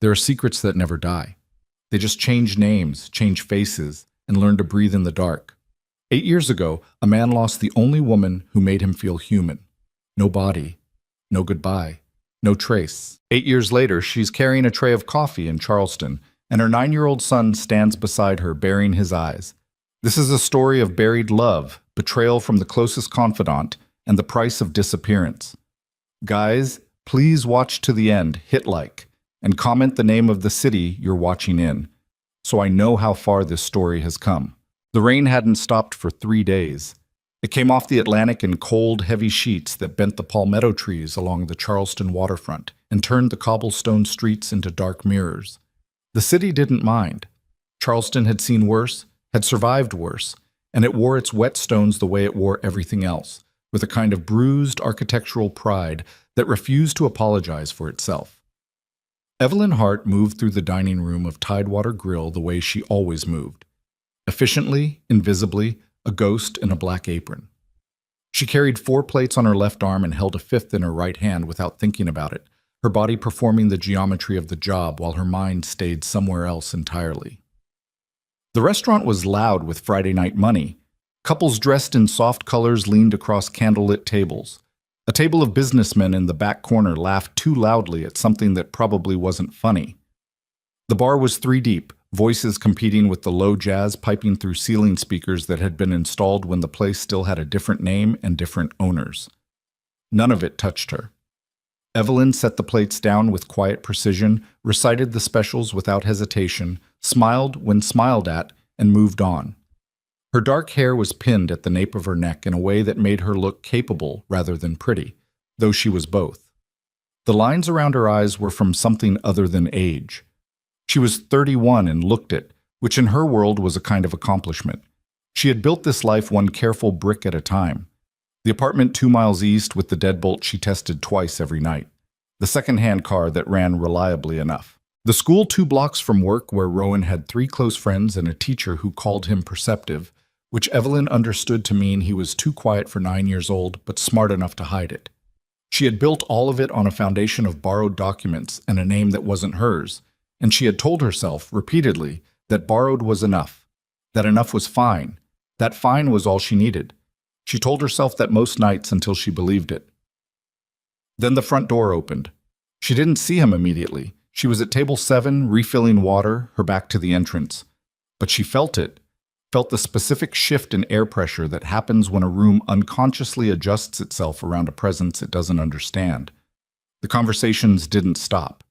There are secrets that never die. They just change names, change faces, and learn to breathe in the dark. 8 years ago, a man lost the only woman who made him feel human. No body, no goodbye, no trace. 8 years later, she's carrying a tray of coffee in Charleston, and her 9-year-old son stands beside her, burying his eyes. This is a story of buried love, betrayal from the closest confidant, and the price of disappearance. Guys, please watch to the end, hit like, and comment the name of the city you're watching in, so I know how far this story has come. The rain hadn't stopped for 3 days. It came off the Atlantic in cold, heavy sheets that bent the palmetto trees along the Charleston waterfront and turned the cobblestone streets into dark mirrors. The city didn't mind. Charleston had seen worse, had survived worse, and it wore its whetstones the way it wore everything else, with a kind of bruised architectural pride that refused to apologize for itself. Evelyn Hart moved through the dining room of Tidewater Grill the way she always moved. Efficiently, invisibly, a ghost in a black apron. She carried 4 plates on her left arm and held a 5th in her right hand without thinking about it, her body performing the geometry of the job while her mind stayed somewhere else entirely. The restaurant was loud with Friday night money. Couples dressed in soft colors leaned across candlelit tables. A table of businessmen in the back corner laughed too loudly at something that probably wasn't funny. The bar was 3 deep, voices competing with the low jazz piping through ceiling speakers that had been installed when the place still had a different name and different owners. None of it touched her. Evelyn set the plates down with quiet precision, recited the specials without hesitation, smiled when smiled at, and moved on. Her dark hair was pinned at the nape of her neck in a way that made her look capable rather than pretty, though she was both. The lines around her eyes were from something other than age. She was 31 and looked it, which in her world was a kind of accomplishment. She had built this life one careful brick at a time. The apartment 2 miles east with the deadbolt she tested twice every night. The second-hand car that ran reliably enough. The school 2 blocks from work where Rowan had 3 close friends and a teacher who called him perceptive, which Evelyn understood to mean he was too quiet for 9 years old, but smart enough to hide it. She had built all of it on a foundation of borrowed documents and a name that wasn't hers, and she had told herself repeatedly that borrowed was enough, that enough was fine, that fine was all she needed. She told herself that most nights until she believed it. Then the front door opened. She didn't see him immediately. She was at table 7, refilling water, her back to the entrance. But she felt it. Felt the specific shift in air pressure that happens when a room unconsciously adjusts itself around a presence it doesn't understand. The conversations didn't stop.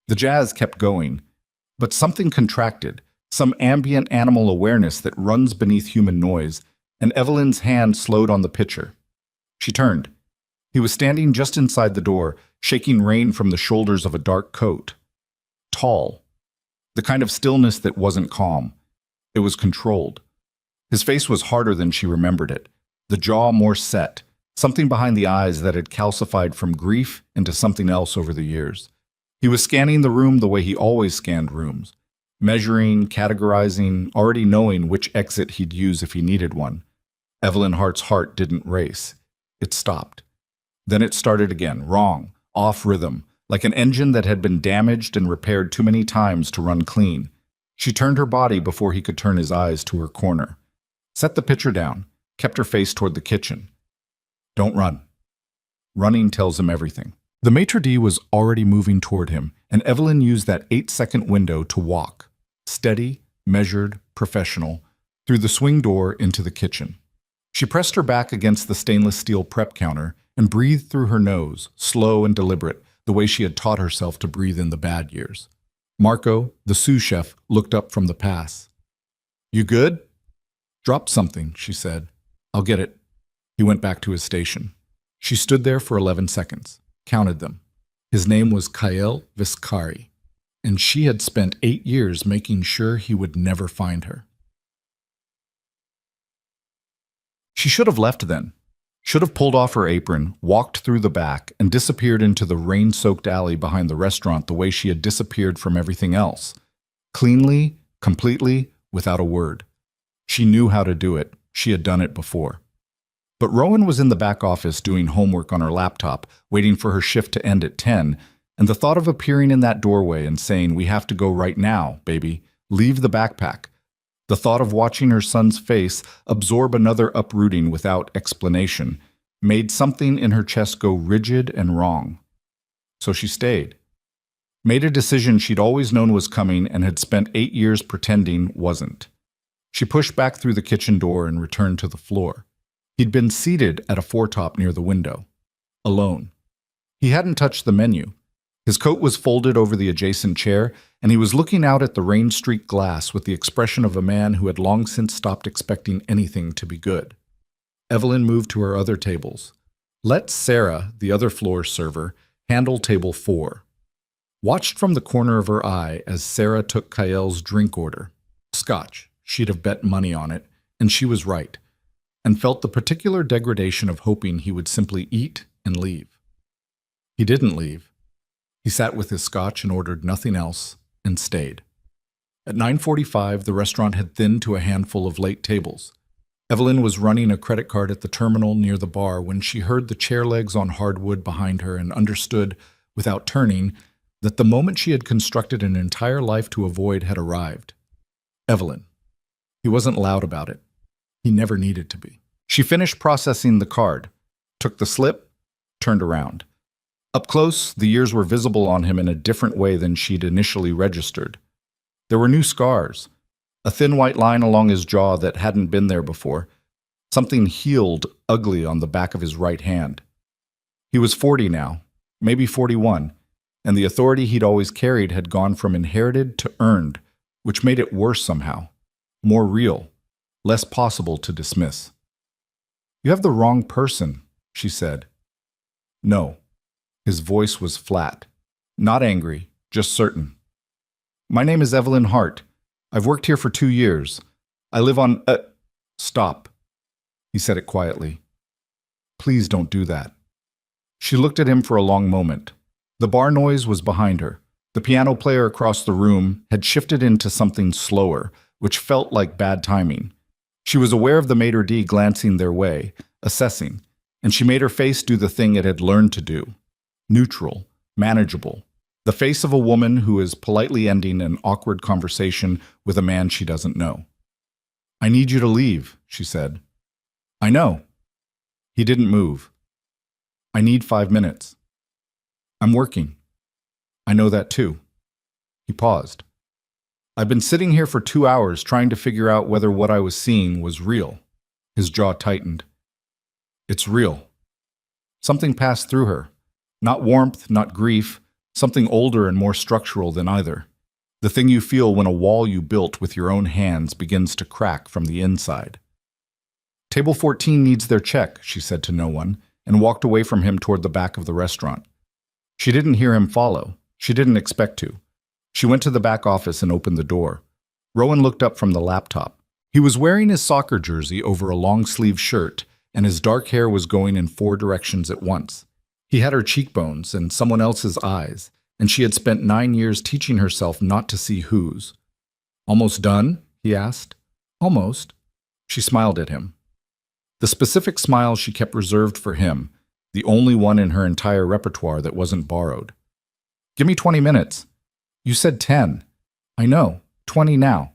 The jazz kept going, but something contracted, some ambient animal awareness that runs beneath human noise, and Evelyn's hand slowed on the pitcher. She turned. He was standing just inside the door, shaking rain from the shoulders of a dark coat. Tall. The kind of stillness that wasn't calm. It was controlled. His face was harder than she remembered it, the jaw more set, something behind the eyes that had calcified from grief into something else over the years. He was scanning the room the way he always scanned rooms, measuring, categorizing, already knowing which exit he'd use if he needed one. Evelyn Hart's heart didn't race. It stopped. Then it started again, wrong, off rhythm, like an engine that had been damaged and repaired too many times to run clean. She turned her body before he could turn his eyes to her corner. Set the pitcher down, kept her face toward the kitchen. Don't run. Running tells him everything. The maitre d' was already moving toward him, and Evelyn used that 8-second window to walk, steady, measured, professional, through the swing door into the kitchen. She pressed her back against the stainless steel prep counter and breathed through her nose, slow and deliberate, the way she had taught herself to breathe in the bad years. Marco, the sous chef, looked up from the pass. "You good?" "Drop something," she said. "I'll get it." He went back to his station. She stood there for 11 seconds, counted them. His name was Kyle Viscari, and she had spent 8 years making sure he would never find her. She should have left then. Should have pulled off her apron, walked through the back, and disappeared into the rain-soaked alley behind the restaurant the way she had disappeared from everything else. Cleanly, completely, without a word. She knew how to do it. She had done it before. But Rowan was in the back office doing homework on her laptop, waiting for her shift to end at 10, And the thought of appearing in that doorway and saying, "We have to go right now, baby. Leave the backpack." The thought of watching her son's face absorb another uprooting without explanation made something in her chest go rigid and wrong. So she stayed. Made a decision she'd always known was coming and had spent 8 years pretending wasn't. She pushed back through the kitchen door and returned to the floor. He'd been seated at a foretop near the window, alone. He hadn't touched the menu. His coat was folded over the adjacent chair, and he was looking out at the rain-streaked glass with the expression of a man who had long since stopped expecting anything to be good. Evelyn moved to her other tables. Let Sarah, the other floor server, handle table 4. Watched from the corner of her eye as Sarah took Kyl's drink order. Scotch. She'd have bet money on it, and she was right, and felt the particular degradation of hoping he would simply eat and leave. He didn't leave. He sat with his scotch and ordered nothing else, and stayed. At 9:45, the restaurant had thinned to a handful of late tables. Evelyn was running a credit card at the terminal near the bar when she heard the chair legs on hardwood behind her and understood, without turning, that the moment she had constructed an entire life to avoid had arrived. Evelyn. He wasn't loud about it. He never needed to be. She finished processing the card, took the slip, turned around. Up close, the years were visible on him in a different way than she'd initially registered. There were new scars, a thin white line along his jaw that hadn't been there before, something healed ugly on the back of his right hand. He was 40 now, maybe 41, and the authority he'd always carried had gone from inherited to earned, which made it worse somehow, more real, less possible to dismiss. "You have the wrong person," she said. "No." His voice was flat, not angry, just certain. "My name is Evelyn Hart. I've worked here for 2 years. I live on Stop." He said it quietly. "Please don't do that." She looked at him for a long moment. The bar noise was behind her. The piano player across the room had shifted into something slower, which felt like bad timing. She was aware of the maitre d' glancing their way, assessing, and she made her face do the thing it had learned to do. Neutral, manageable, the face of a woman who is politely ending an awkward conversation with a man she doesn't know. "I need you to leave," she said. "I know." He didn't move. "I need 5 minutes." "I'm working." "I know that too." He paused. "I've been sitting here for 2 hours trying to figure out whether what I was seeing was real." His jaw tightened. "It's real." Something passed through her. Not warmth, not grief, something older and more structural than either. The thing you feel when a wall you built with your own hands begins to crack from the inside. "Table 14 needs their check," she said to no one, and walked away from him toward the back of the restaurant. She didn't hear him follow. She didn't expect to. She went to the back office and opened the door. Rowan looked up from the laptop. He was wearing his soccer jersey over a long-sleeve shirt, and his dark hair was going in 4 directions at once. He had her cheekbones and someone else's eyes, and she had spent 9 years teaching herself not to see whose. "Almost done?" he asked. "Almost." She smiled at him. The specific smile she kept reserved for him, the only one in her entire repertoire that wasn't borrowed. "Give me 20 minutes. You said 10. I know, 20 now."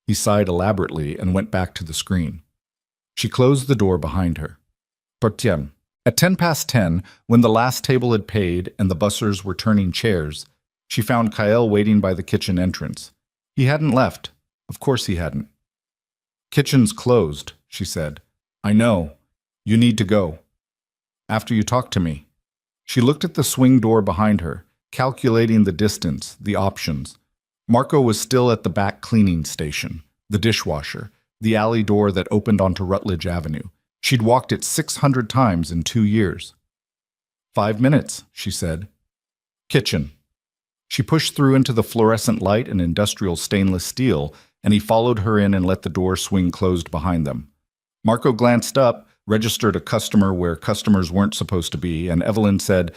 He sighed elaborately and went back to the screen. She closed the door behind her. Portième. At 10 past 10, when the last table had paid and the bussers were turning chairs, she found Kyl waiting by the kitchen entrance. He hadn't left. Of course he hadn't. "Kitchen's closed," she said. "I know. You need to go. After you talk to me." She looked at the swing door behind her, calculating the distance, the options. Marco was still at the back cleaning station, the dishwasher, the alley door that opened onto Rutledge Avenue. She'd walked it 600 times in 2 years. 5 minutes, she said. Kitchen. She pushed through into the fluorescent light and industrial stainless steel, and he followed her in and let the door swing closed behind them. Marco glanced up, registered a customer where customers weren't supposed to be, and Evelyn said,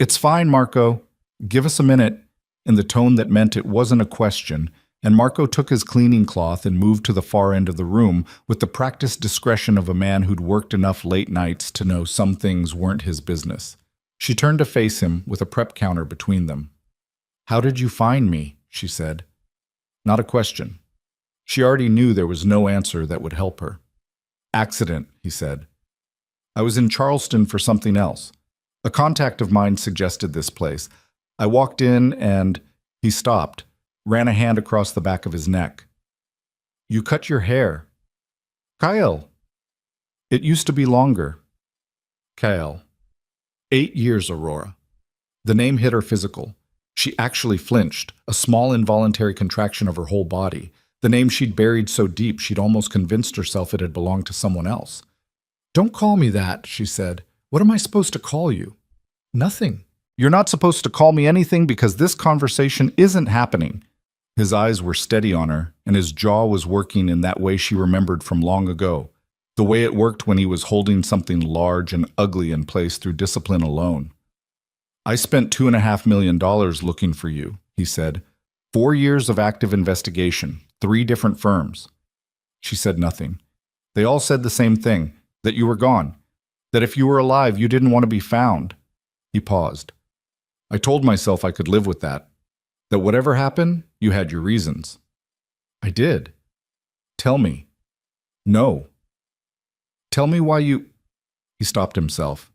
"It's fine, Marco. Give us a minute," in the tone that meant it wasn't a question, and Marco took his cleaning cloth and moved to the far end of the room with the practiced discretion of a man who'd worked enough late nights to know some things weren't his business. She turned to face him with a prep counter between them. "How did you find me?" she said. Not a question. She already knew there was no answer that would help her. "Accident," he said. "I was in Charleston for something else. A contact of mine suggested this place. I walked in and—" He stopped, ran a hand across the back of his neck. "You cut your hair." "Kyle." "It used to be longer." "Kyle." 8 years, Aurora. The name hit her physical. She actually flinched, a small involuntary contraction of her whole body. The name she'd buried so deep she'd almost convinced herself it had belonged to someone else. "Don't call me that," she said. "What am I supposed to call you?" "Nothing. You're not supposed to call me anything because this conversation isn't happening." His eyes were steady on her, and his jaw was working in that way she remembered from long ago, the way it worked when he was holding something large and ugly in place through discipline alone. "I spent $2.5 million looking for you," he said. 4 years of active investigation, 3 different firms." She said nothing. "They all said the same thing, that you were gone, that if you were alive, you didn't want to be found." He paused. "I told myself I could live with that whatever happened, you had your reasons." "I did." "Tell me." "No." "Tell me why you—" He stopped himself.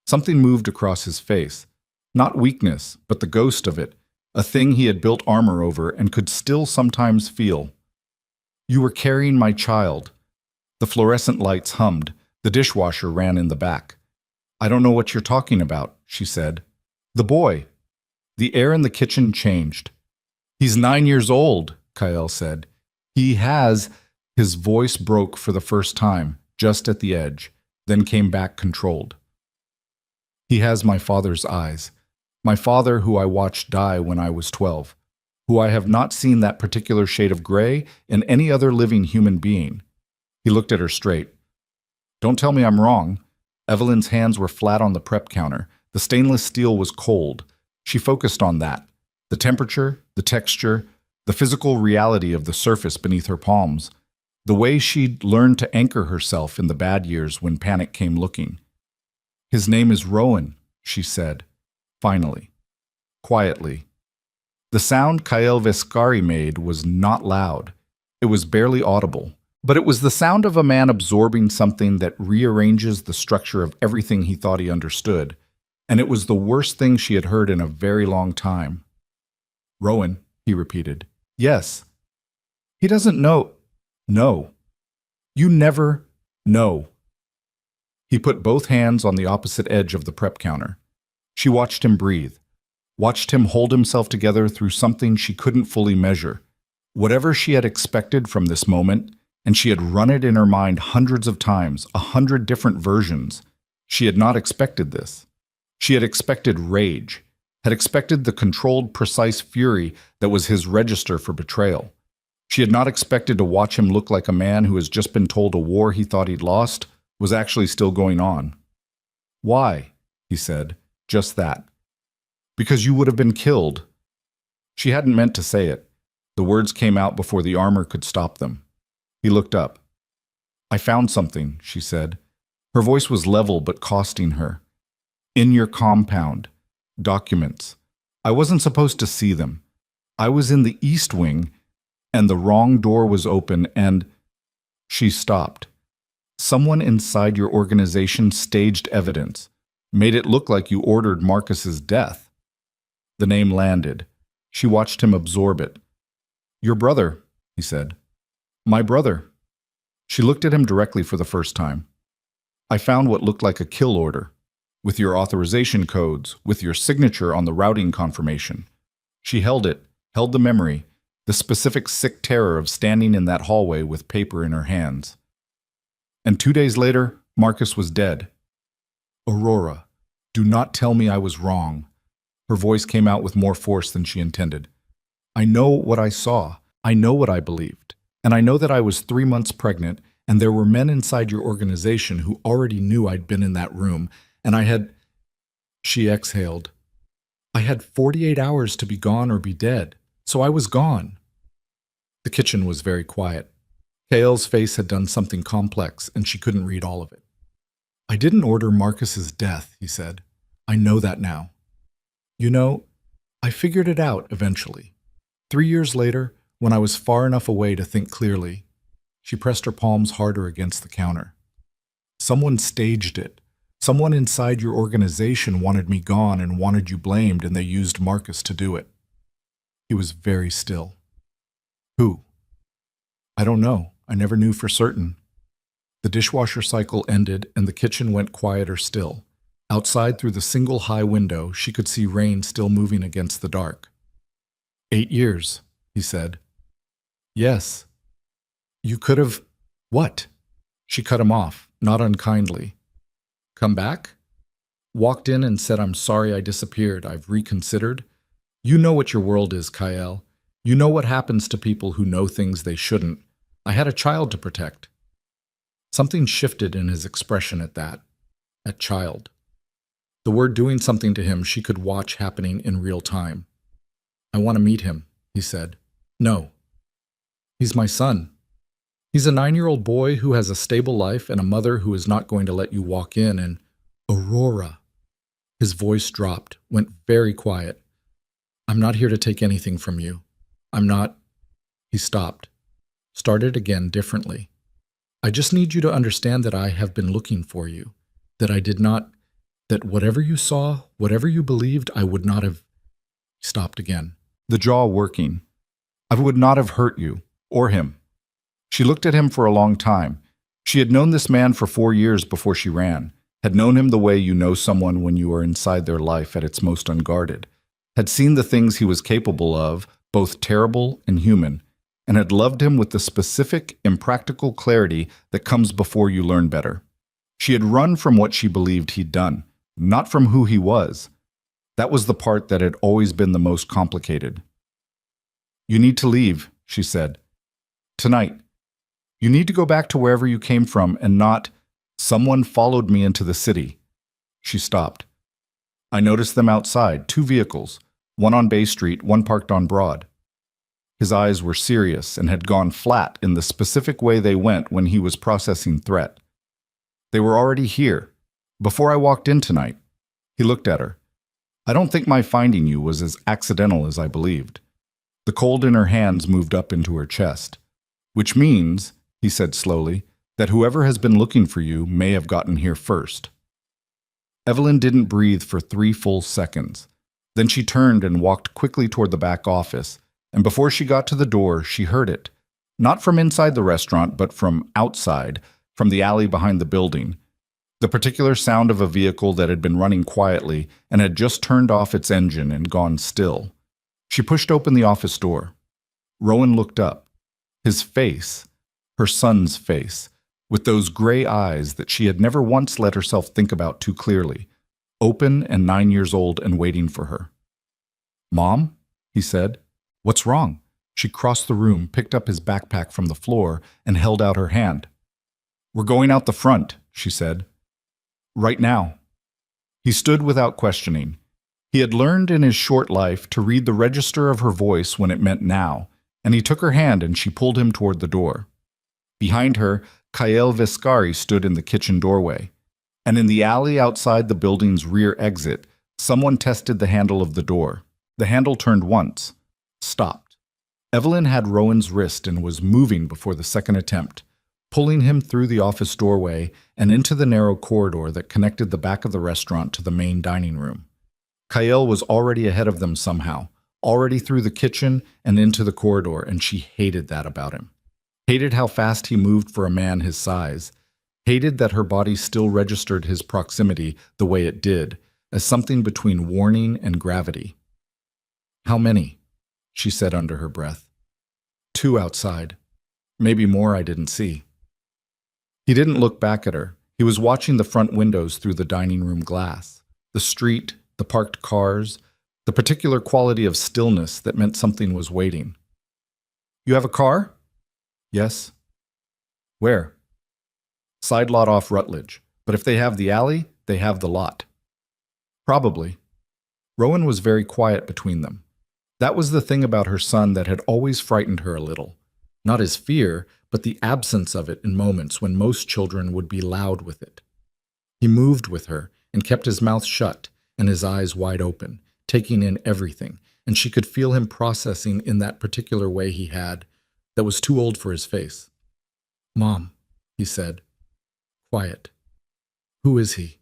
Something moved across his face. Not weakness, but the ghost of it, a thing he had built armor over and could still sometimes feel. "You were carrying my child." The fluorescent lights hummed. The dishwasher ran in the back. "I don't know what you're talking about," she said. "The boy." The air in the kitchen changed. "He's 9 years old," Kyle said. "He has—" His voice broke for the first time, just at the edge, then came back controlled. "He has my father's eyes. My father who I watched die when I was 12, who I have not seen that particular shade of gray in any other living human being." He looked at her straight. "Don't tell me I'm wrong." Evelyn's hands were flat on the prep counter. The stainless steel was cold. She focused on that. The temperature, the texture, the physical reality of the surface beneath her palms. The way she'd learned to anchor herself in the bad years when panic came looking. "His name is Rowan," she said, finally, quietly. The sound Kyle Vescari made was not loud. It was barely audible. But it was the sound of a man absorbing something that rearranges the structure of everything he thought he understood. And it was the worst thing she had heard in a very long time. "Rowan," he repeated. "Yes." "He doesn't know—" "No. You never know." He put both hands on the opposite edge of the prep counter. She watched him breathe, watched him hold himself together through something she couldn't fully measure. Whatever she had expected from this moment, and she had run it in her mind hundreds of times, 100 different versions, she had not expected this. She had expected rage, had expected the controlled, precise fury that was his register for betrayal. She had not expected to watch him look like a man who has just been told a war he thought he'd lost was actually still going on. "Why?" he said. "Just that." "Because you would have been killed." She hadn't meant to say it. The words came out before the armor could stop them. He looked up. "I found something," she said. Her voice was level but costing her. "In your compound. Documents. I wasn't supposed to see them. I was in the East Wing, and the wrong door was open, and—" She stopped. "Someone inside your organization staged evidence, made it look like you ordered Marcus's death." The name landed. She watched him absorb it. "Your brother," he said. "My brother." She looked at him directly for the first time. "I found what looked like a kill order, with your authorization codes, with your signature on the routing confirmation." She held it, held the memory, the specific sick terror of standing in that hallway with paper in her hands. "And 2 days later, Marcus was dead." "Aurora, do not tell me I was wrong." Her voice came out with more force than she intended. "I know what I saw. I know what I believed. And I know that I was 3 months pregnant, and there were men inside your organization who already knew I'd been in that room, and I had—" She exhaled. "I had 48 hours to be gone or be dead, so I was gone." The kitchen was very quiet. Kale's face had done something complex, and she couldn't read all of it. "I didn't order Marcus's death," he said. I know that now. You know, I figured it out eventually. 3 years later, when I was far enough away to think clearly, she pressed her palms harder against the counter. Someone staged it. Someone inside your organization wanted me gone and wanted you blamed, and they used Marcus to do it. He was very still. Who? I don't know. I never knew for certain. The dishwasher cycle ended and the kitchen went quieter still. Outside through the single high window, she could see rain still moving against the dark. 8 years, he said. Yes. You could have… What? She cut him off, not unkindly. Come back? Walked in and said, I'm sorry I disappeared. I've reconsidered. You know what your world is, Kyle. You know what happens to people who know things they shouldn't. I had a child to protect. Something shifted in his expression at that. At child. The word doing something to him she could watch happening in real time. I want to meet him, he said. No. He's my son. He's a 9-year-old boy who has a stable life and a mother who is not going to let you walk in and… Aurora. His voice dropped, went very quiet. I'm not here to take anything from you. I'm not… He stopped. Started again differently. I just need you to understand that I have been looking for you. That I did not… That whatever you saw, whatever you believed, I would not have… He stopped again. The jaw working. I would not have hurt you, or him. She looked at him for a long time. She had known this man for 4 years before she ran, had known him the way you know someone when you are inside their life at its most unguarded, had seen the things he was capable of, both terrible and human, and had loved him with the specific, impractical clarity that comes before you learn better. She had run from what she believed he'd done, not from who he was. That was the part that had always been the most complicated. You need to leave, she said. Tonight. You need to go back to wherever you came from and not… Someone followed me into the city. She stopped. I noticed them outside, 2 vehicles, one on Bay Street, one parked on Broad. His eyes were serious and had gone flat in the specific way they went when he was processing threat. They were already here, before I walked in tonight. He looked at her. I don't think my finding you was as accidental as I believed. The cold in her hands moved up into her chest. Which means, he said slowly, that whoever has been looking for you may have gotten here first. Evelyn didn't breathe for 3 full seconds. Then she turned and walked quickly toward the back office, and before she got to the door, she heard it. Not from inside the restaurant, but from outside, from the alley behind the building. The particular sound of a vehicle that had been running quietly and had just turned off its engine and gone still. She pushed open the office door. Rowan looked up. His face, her son's face, with those gray eyes that she had never once let herself think about too clearly, open and 9 years old and waiting for her. Mom? He said. What's wrong? She crossed the room, picked up his backpack from the floor, and held out her hand. We're going out the front, she said. Right now. He stood without questioning. He had learned in his short life to read the register of her voice when it meant now, and he took her hand and she pulled him toward the door. Behind her, Kyle Vescari stood in the kitchen doorway, and in the alley outside the building's rear exit, someone tested the handle of the door. The handle turned once, stopped. Evelyn had Rowan's wrist and was moving before the second attempt, pulling him through the office doorway and into the narrow corridor that connected the back of the restaurant to the main dining room. Kyle was already ahead of them somehow, already through the kitchen and into the corridor, and she hated that about him. Hated how fast he moved for a man his size. Hated that her body still registered his proximity the way it did, as something between warning and gravity. How many? She said under her breath. 2 outside. Maybe more I didn't see. He didn't look back at her. He was watching the front windows through the dining room glass. The street, the parked cars, the particular quality of stillness that meant something was waiting. You have a car? Yes. Where? Side lot off Rutledge. But if they have the alley, they have the lot. Probably. Rowan was very quiet between them. That was the thing about her son that had always frightened her a little. Not his fear, but the absence of it in moments when most children would be loud with it. He moved with her and kept his mouth shut, and his eyes wide open, taking in everything, and she could feel him processing in that particular way he had that was too old for his face. "Mom," he said. Quiet. "Who is he?"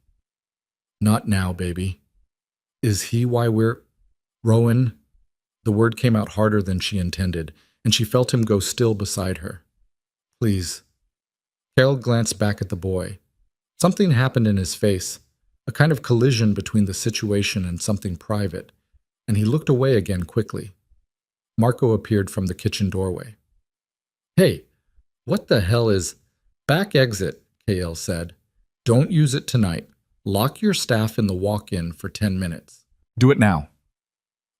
"Not now, baby." "Is he why we're—" "Rowan." The word came out harder than she intended, and she felt him go still beside her. "Please." Carol glanced back at the boy. Something happened in his face, a kind of collision between the situation and something private, and he looked away again quickly. Marco appeared from the kitchen doorway. "Hey, what the hell is—" "Back exit," KL said. "Don't use it tonight. Lock your staff in the walk-in for 10 minutes. "Do it now."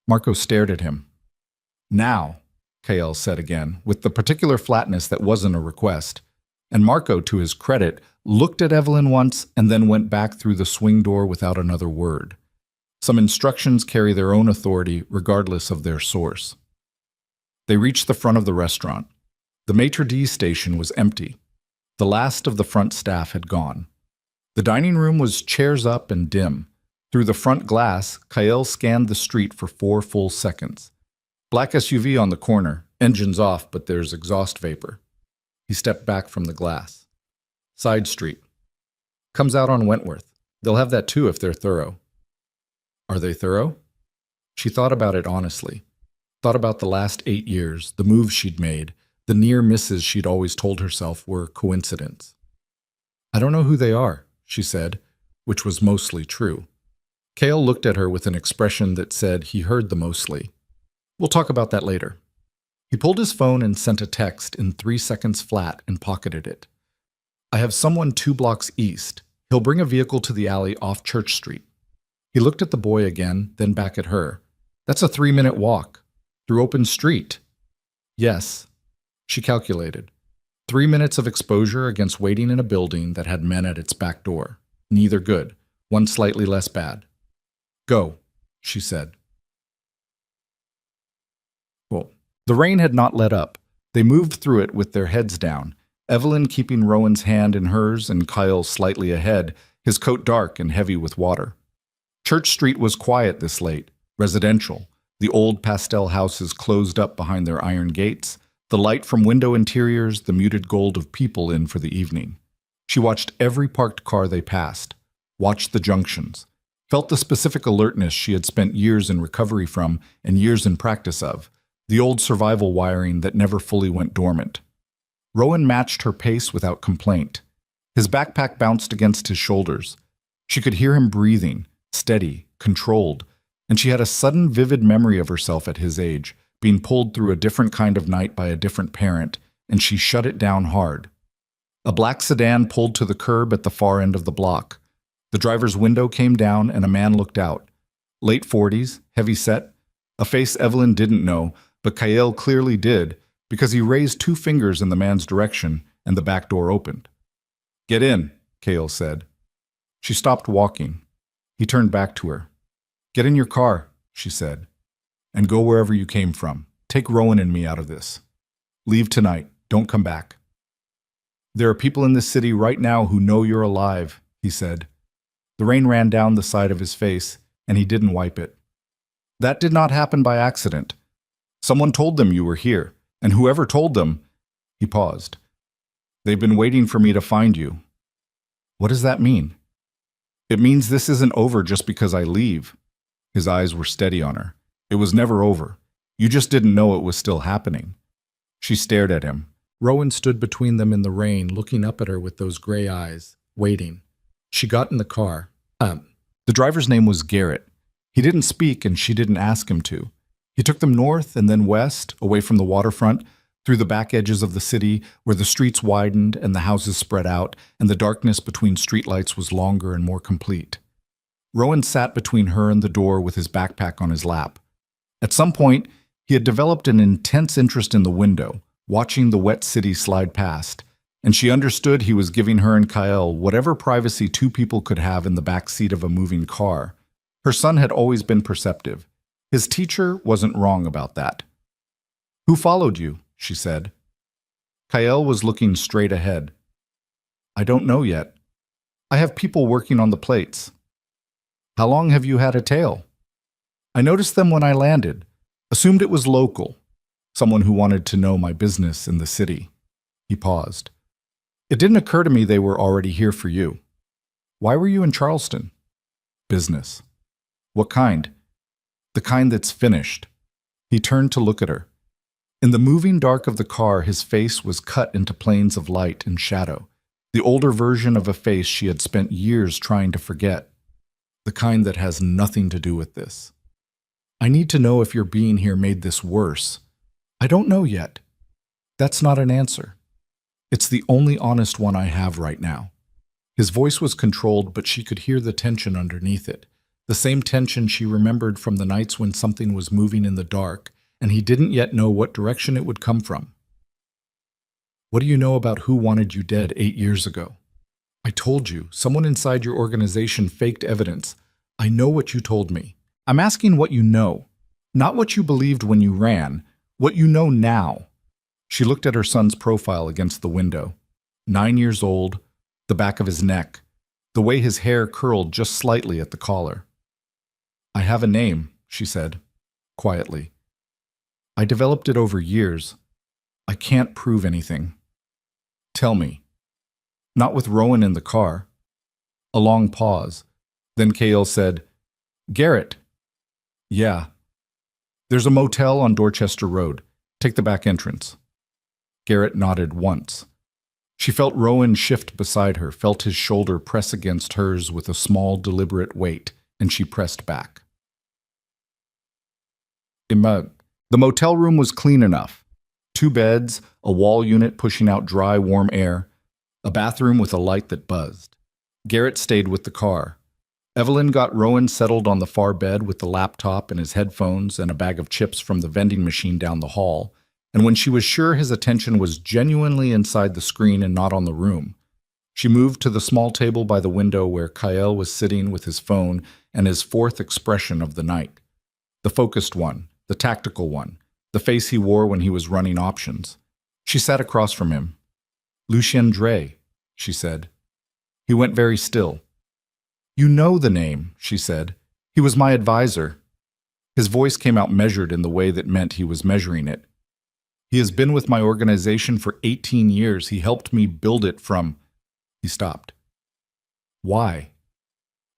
Marco stared at him. "Now," KL said again, with the particular flatness that wasn't a request. And Marco, to his credit, looked at Evelyn once and then went back through the swing door without another word. Some instructions carry their own authority regardless of their source. They reached the front of the restaurant. The maitre d' station was empty. The last of the front staff had gone. The dining room was chairs up and dim. Through the front glass, Kael scanned the street for 4 full seconds. Black SUV on the corner, engines off, but there's exhaust vapor. He stepped back from the glass. Side street. Comes out on Wentworth. They'll have that too if they're thorough. Are they thorough? She thought about it honestly. Thought about the last 8 years, the moves she'd made, the near misses she'd always told herself were coincidence. "I don't know who they are," she said, which was mostly true. Cale looked at her with an expression that said he heard the mostly. "We'll talk about that later." He pulled his phone and sent a text in 3 seconds flat and pocketed it. "I have someone 2 blocks east. He'll bring a vehicle to the alley off Church Street." He looked at the boy again, then back at her. "That's a 3-minute walk. Through open street." "Yes." She calculated. 3 minutes of exposure against waiting in a building that had men at its back door. Neither good. One slightly less bad. "Go," she said. Well, the rain had not let up. They moved through it with their heads down, Evelyn keeping Rowan's hand in hers and Kyle slightly ahead, his coat dark and heavy with water. Church Street was quiet this late, residential, the old pastel houses closed up behind their iron gates, the light from window interiors, the muted gold of people in for the evening. She watched every parked car they passed, watched the junctions, felt the specific alertness she had spent years in recovery from and years in practice of, the old survival wiring that never fully went dormant. Rowan matched her pace without complaint. His backpack bounced against his shoulders. She could hear him breathing, steady, controlled, and she had a sudden vivid memory of herself at his age, being pulled through a different kind of night by a different parent, and she shut it down hard. A black sedan pulled to the curb at the far end of the block. The driver's window came down and a man looked out. Late 40s, heavy set, a face Evelyn didn't know, but Kael clearly did, because he raised 2 fingers in the man's direction and the back door opened. "Get in," Kael said. She stopped walking. He turned back to her. "Get in your car," she said, "and go wherever you came from. Take Rowan and me out of this. Leave tonight. Don't come back." "There are people in this city right now who know you're alive," he said. The rain ran down the side of his face, and he didn't wipe it. "That did not happen by accident. Someone told them you were here, and whoever told them—" He paused. "They've been waiting for me to find you." "What does that mean?" "It means this isn't over just because I leave." His eyes were steady on her. "It was never over. You just didn't know it was still happening." She stared at him. Rowan stood between them in the rain, looking up at her with those gray eyes, waiting. She got in the car. The driver's name was Garrett. He didn't speak, and she didn't ask him to. He took them north and then west, away from the waterfront, through the back edges of the city, where the streets widened and the houses spread out, and the darkness between streetlights was longer and more complete. Rowan sat between her and the door with his backpack on his lap. At some point, he had developed an intense interest in the window, watching the wet city slide past, and she understood he was giving her and Kael whatever privacy 2 people could have in the back seat of a moving car. Her son had always been perceptive. His teacher wasn't wrong about that. "Who followed you?" she said. Kael was looking straight ahead. "I don't know yet. I have people working on the plates." How long have you had a tail? I noticed them when I landed. Assumed it was local. Someone who wanted to know my business in the city. He paused. It didn't occur to me they were already here for you. Why were you in Charleston? Business. What kind? The kind that's finished. He turned to look at her. In the moving dark of the car, his face was cut into planes of light and shadow, the older version of a face she had spent years trying to forget, the kind that has nothing to do with this. I need to know if your being here made this worse. I don't know yet. That's not an answer. It's the only honest one I have right now. His voice was controlled, but she could hear the tension underneath it, the same tension she remembered from the nights when something was moving in the dark, and he didn't yet know what direction it would come from. What do you know about who wanted you dead 8 years ago? I told you, someone inside your organization faked evidence. I know what you told me. I'm asking what you know, not what you believed when you ran, what you know now. She looked at her son's profile against the window. 9 years old, the back of his neck, the way his hair curled just slightly at the collar. I have a name, she said, quietly. I developed it over years. I can't prove anything. Tell me. Not with Rowan in the car. A long pause. Then Cale said, Garrett. Yeah. There's a motel on Dorchester Road. Take the back entrance. Garrett nodded once. She felt Rowan shift beside her, felt his shoulder press against hers with a small, deliberate weight, and she pressed back. The motel room was clean enough. 2 beds, a wall unit pushing out dry, warm air, a bathroom with a light that buzzed. Garrett stayed with the car. Evelyn got Rowan settled on the far bed with the laptop and his headphones and a bag of chips from the vending machine down the hall, and when she was sure his attention was genuinely inside the screen and not on the room, she moved to the small table by the window where Kyle was sitting with his phone and his 4th expression of the night. The focused one, the tactical one, the face he wore when he was running options. She sat across from him. Lucien Dre, she said. He went very still. You know the name, she said. He was my advisor. His voice came out measured in the way that meant he was measuring it. He has been with my organization for 18 years. He helped me build it from... He stopped. Why?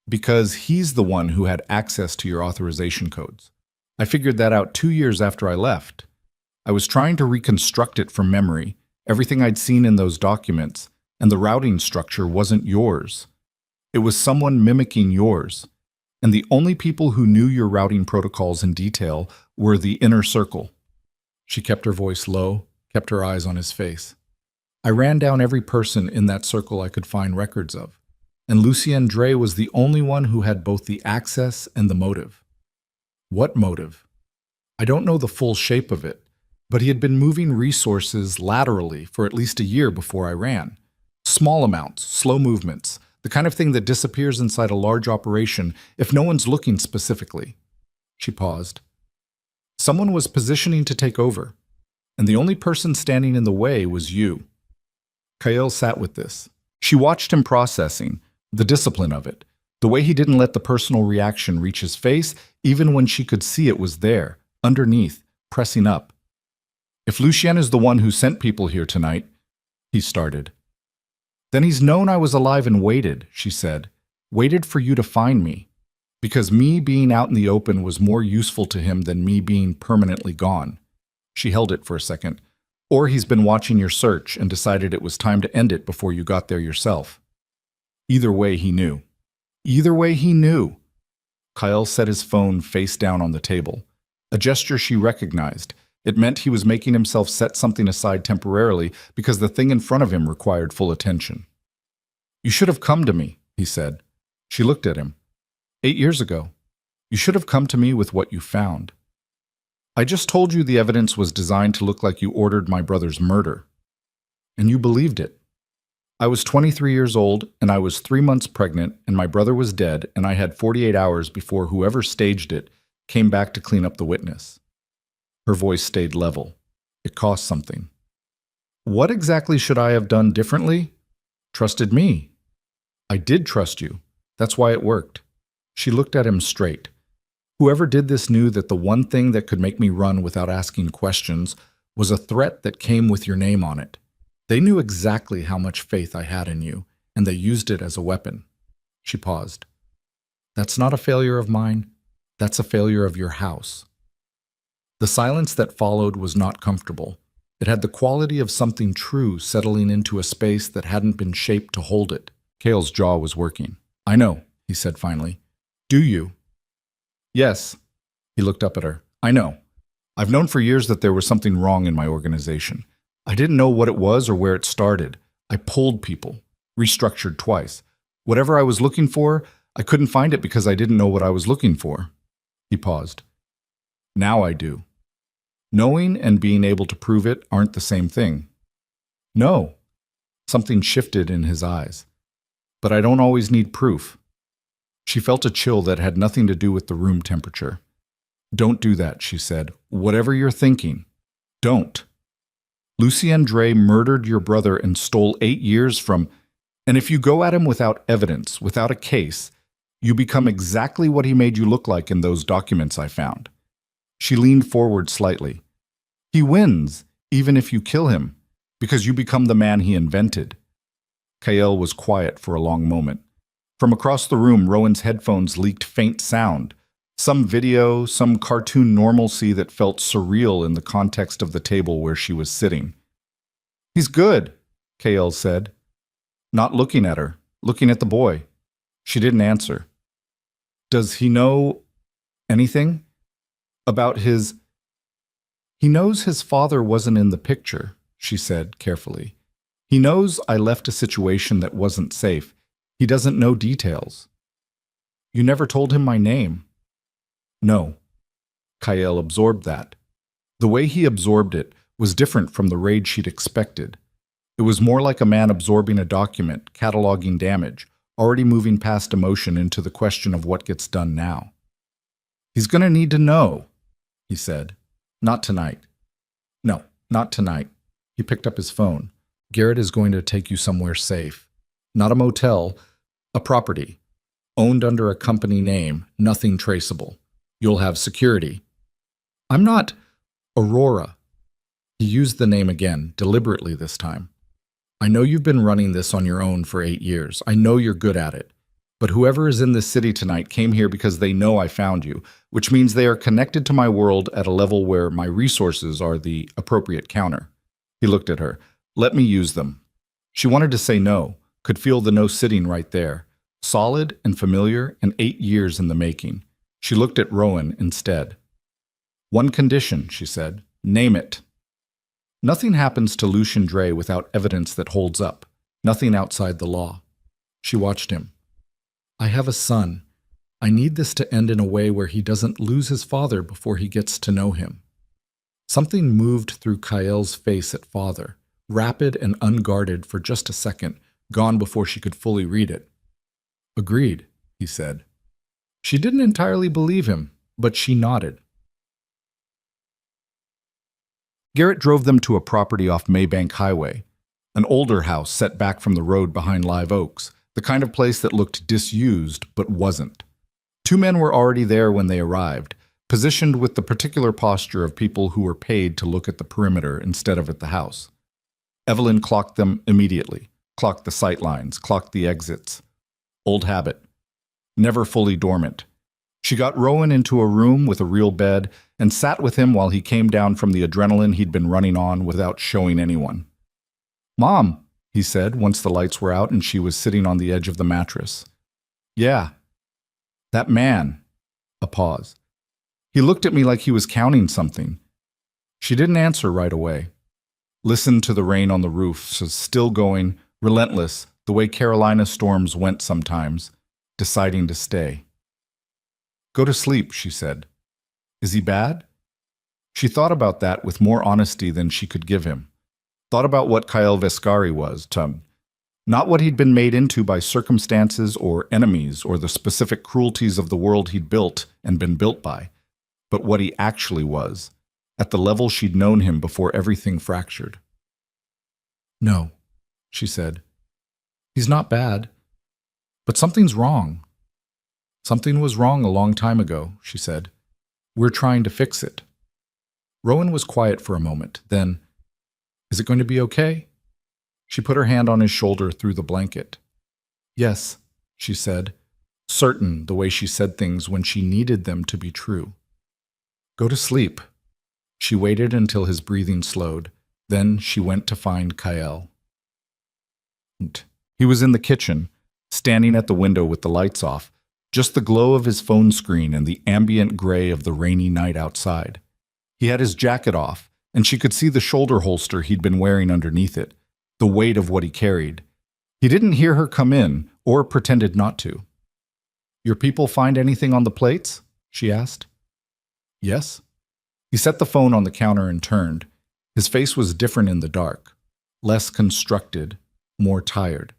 Because he's the one who had access to your authorization codes. I figured that out 2 years after I left. I was trying to reconstruct it from memory, everything I'd seen in those documents, and the routing structure wasn't yours. It was someone mimicking yours. And the only people who knew your routing protocols in detail were the inner circle. She kept her voice low, kept her eyes on his face. I ran down every person in that circle I could find records of, and Lucien Dre was the only one who had both the access and the motive. What motive? I don't know the full shape of it, but he had been moving resources laterally for at least a year before I ran. Small amounts, slow movements, the kind of thing that disappears inside a large operation if no one's looking specifically. She paused. Someone was positioning to take over, and the only person standing in the way was you. Kyle sat with this. She watched him processing, the discipline of it, the way he didn't let the personal reaction reach his face, even when she could see it was there, underneath, pressing up. If Lucien is the one who sent people here tonight, he started. Then he's known I was alive and waited, she said. Waited for you to find me. Because me being out in the open was more useful to him than me being permanently gone. She held it for a second. Or he's been watching your search and decided it was time to end it before you got there yourself. Either way, he knew. Either way, he knew. Kyle set his phone face down on the table. A gesture she recognized. It meant he was making himself set something aside temporarily because the thing in front of him required full attention. You should have come to me, he said. She looked at him. 8 years ago. You should have come to me with what you found. I just told you the evidence was designed to look like you ordered my brother's murder. And you believed it. I was 23 years old, and I was 3 months pregnant, and my brother was dead, and I had 48 hours before whoever staged it came back to clean up the witness. Her voice stayed level. It cost something. What exactly should I have done differently? Trusted me. I did trust you. That's why it worked. She looked at him straight. Whoever did this knew that the one thing that could make me run without asking questions was a threat that came with your name on it. They knew exactly how much faith I had in you, and they used it as a weapon. She paused. That's not a failure of mine. That's a failure of your house. The silence that followed was not comfortable. It had the quality of something true settling into a space that hadn't been shaped to hold it. Cale's jaw was working. I know, he said finally. Do you? Yes. He looked up at her. I know. I've known for years that there was something wrong in my organization. I didn't know what it was or where it started. I pulled people, restructured twice. Whatever I was looking for, I couldn't find it because I didn't know what I was looking for. He paused. Now I do. Knowing and being able to prove it aren't the same thing. No. Something shifted in his eyes. But I don't always need proof. She felt a chill that had nothing to do with the room temperature. Don't do that, she said. Whatever you're thinking, don't. Lucien Dre murdered your brother and stole 8 years from... And if you go at him without evidence, without a case, you become exactly what he made you look like in those documents I found. She leaned forward slightly. He wins, even if you kill him, because you become the man he invented. Kael was quiet for a long moment. From across the room, Rowan's headphones leaked faint sound. Some video, some cartoon normalcy that felt surreal in the context of the table where she was sitting. He's good, Kael said. Not looking at her, looking at the boy. She didn't answer. Does he know anything? About his... He knows his father wasn't in the picture, she said carefully. He knows I left a situation that wasn't safe. He doesn't know details. You never told him my name. No. Kael absorbed that. The way he absorbed it was different from the rage she'd expected. It was more like a man absorbing a document, cataloging damage, already moving past emotion into the question of what gets done now. He's going to need to know, he said. Not tonight. No, not tonight. He picked up his phone. Garrett is going to take you somewhere safe. Not a motel, a property. Owned under a company name, nothing traceable. You'll have security. I'm not Aurora. He used the name again, deliberately this time. I know you've been running this on your own for 8 years. I know you're good at it. But whoever is in this city tonight came here because they know I found you, which means they are connected to my world at a level where my resources are the appropriate counter. He looked at her. Let me use them. She wanted to say no, could feel the no sitting right there. Solid and familiar and 8 years in the making. She looked at Rowan instead. One condition, she said. Name it. Nothing happens to Lucien Dre without evidence that holds up. Nothing outside the law. She watched him. I have a son. I need this to end in a way where he doesn't lose his father before he gets to know him. Something moved through Kael's face at father, rapid and unguarded for just a second, gone before she could fully read it. Agreed, he said. She didn't entirely believe him, but she nodded. Garrett drove them to a property off Maybank Highway, an older house set back from the road behind live oaks, the kind of place that looked disused but wasn't. 2 men were already there when they arrived, positioned with the particular posture of people who were paid to look at the perimeter instead of at the house. Evelyn clocked them immediately, clocked the sight lines, clocked the exits. Old habit. Never fully dormant. She got Rowan into a room with a real bed and sat with him while he came down from the adrenaline he'd been running on without showing anyone. Mom, he said once the lights were out and she was sitting on the edge of the mattress. Yeah. That man. A pause. He looked at me like he was counting something. She didn't answer right away. Listened to the rain on the roof, so still going, relentless, the way Carolina storms went sometimes, deciding to stay. Go to sleep, she said. Is he bad? She thought about that with more honesty than she could give him. Thought about what Kael Vescari was, not what he'd been made into by circumstances or enemies or the specific cruelties of the world he'd built and been built by, but what he actually was, at the level she'd known him before everything fractured. No, she said. He's not bad, but something's wrong. Something was wrong a long time ago, she said. We're trying to fix it. Rowan was quiet for a moment. Then, is it going to be okay? She put her hand on his shoulder through the blanket. Yes, she said, certain the way she said things when she needed them to be true. Go to sleep. She waited until his breathing slowed. Then she went to find Kyle. He was in the kitchen, standing at the window with the lights off, just the glow of his phone screen and the ambient gray of the rainy night outside. He had his jacket off, and she could see the shoulder holster he'd been wearing underneath it, the weight of what he carried. He didn't hear her come in, or pretended not to. Your people find anything on the plates? She asked. Yes. He set the phone on the counter and turned. His face was different in the dark, less constructed, more tired.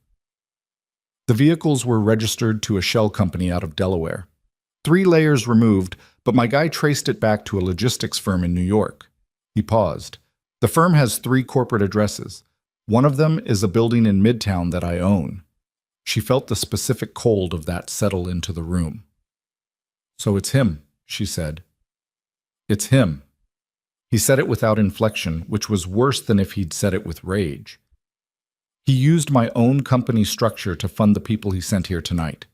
The vehicles were registered to a shell company out of Delaware. 3 layers removed, but my guy traced it back to a logistics firm in New York. He paused. The firm has 3 corporate addresses. One of them is a building in Midtown that I own. She felt the specific cold of that settle into the room. So it's him, she said. It's him. He said it without inflection, which was worse than if he'd said it with rage. He used my own company structure to fund the people he sent here tonight.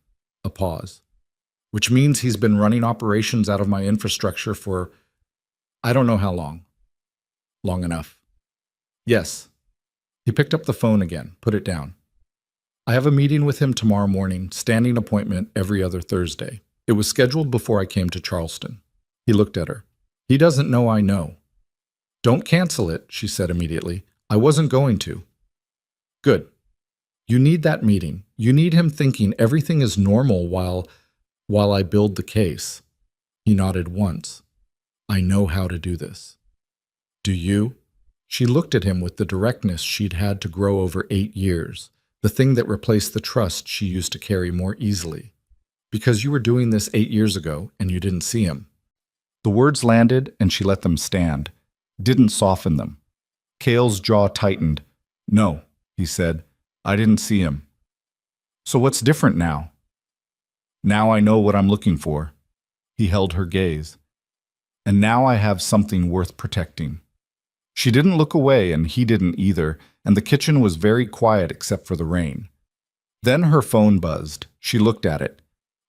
A pause. Which means he's been running operations out of my infrastructure for, I don't know how long. Long enough. Yes. He picked up the phone again, put it down. I have a meeting with him tomorrow morning, standing appointment every other Thursday. It was scheduled before I came to Charleston. He looked at her. He doesn't know I know. Don't cancel it, she said immediately. I wasn't going to. Good. You need that meeting. You need him thinking everything is normal while I build the case. He nodded once. I know how to do this. Do you? She looked at him with the directness she'd had to grow over 8 years, the thing that replaced the trust she used to carry more easily. Because you were doing this 8 years ago and you didn't see him. The words landed and she let them stand, didn't soften them. Cale's jaw tightened. No, he said. I didn't see him. So what's different now? Now I know what I'm looking for. He held her gaze. And now I have something worth protecting. She didn't look away and he didn't either, and the kitchen was very quiet except for the rain. Then her phone buzzed. She looked at it.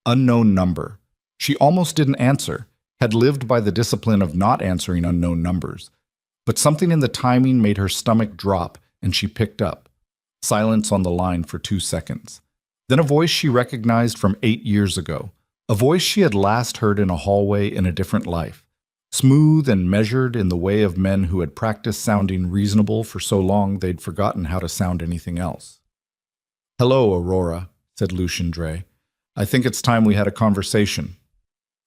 Unknown number. She almost didn't answer, had lived by the discipline of not answering unknown numbers. But something in the timing made her stomach drop, and she picked up. Silence on the line for 2 seconds. Then a voice she recognized from 8 years ago, a voice she had last heard in a hallway in a different life, smooth and measured in the way of men who had practiced sounding reasonable for so long they'd forgotten how to sound anything else. Hello, Aurora, said Lucian Dre. I think it's time we had a conversation.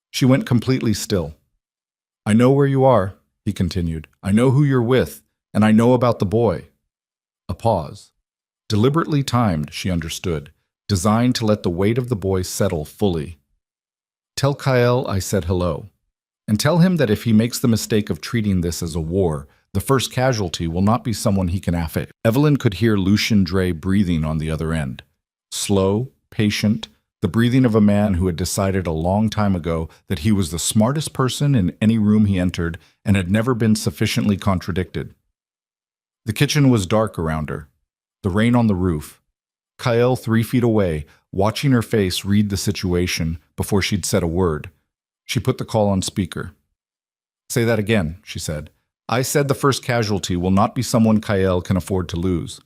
She went completely still. I know where you are, he continued. I know who you're with, and I know about the boy. A pause. Deliberately timed, she understood, designed to let the weight of the boy settle fully. Tell Kyle I said hello, and tell him that if he makes the mistake of treating this as a war, the first casualty will not be someone he can affect. Evelyn could hear Lucian Dre breathing on the other end. Slow, patient, the breathing of a man who had decided a long time ago that he was the smartest person in any room he entered and had never been sufficiently contradicted. The kitchen was dark around her, the rain on the roof. Kyle 3 feet away, watching her face read the situation before she'd said a word. She put the call on speaker. Say that again, she said. I said the first casualty will not be someone Kyle can afford to lose.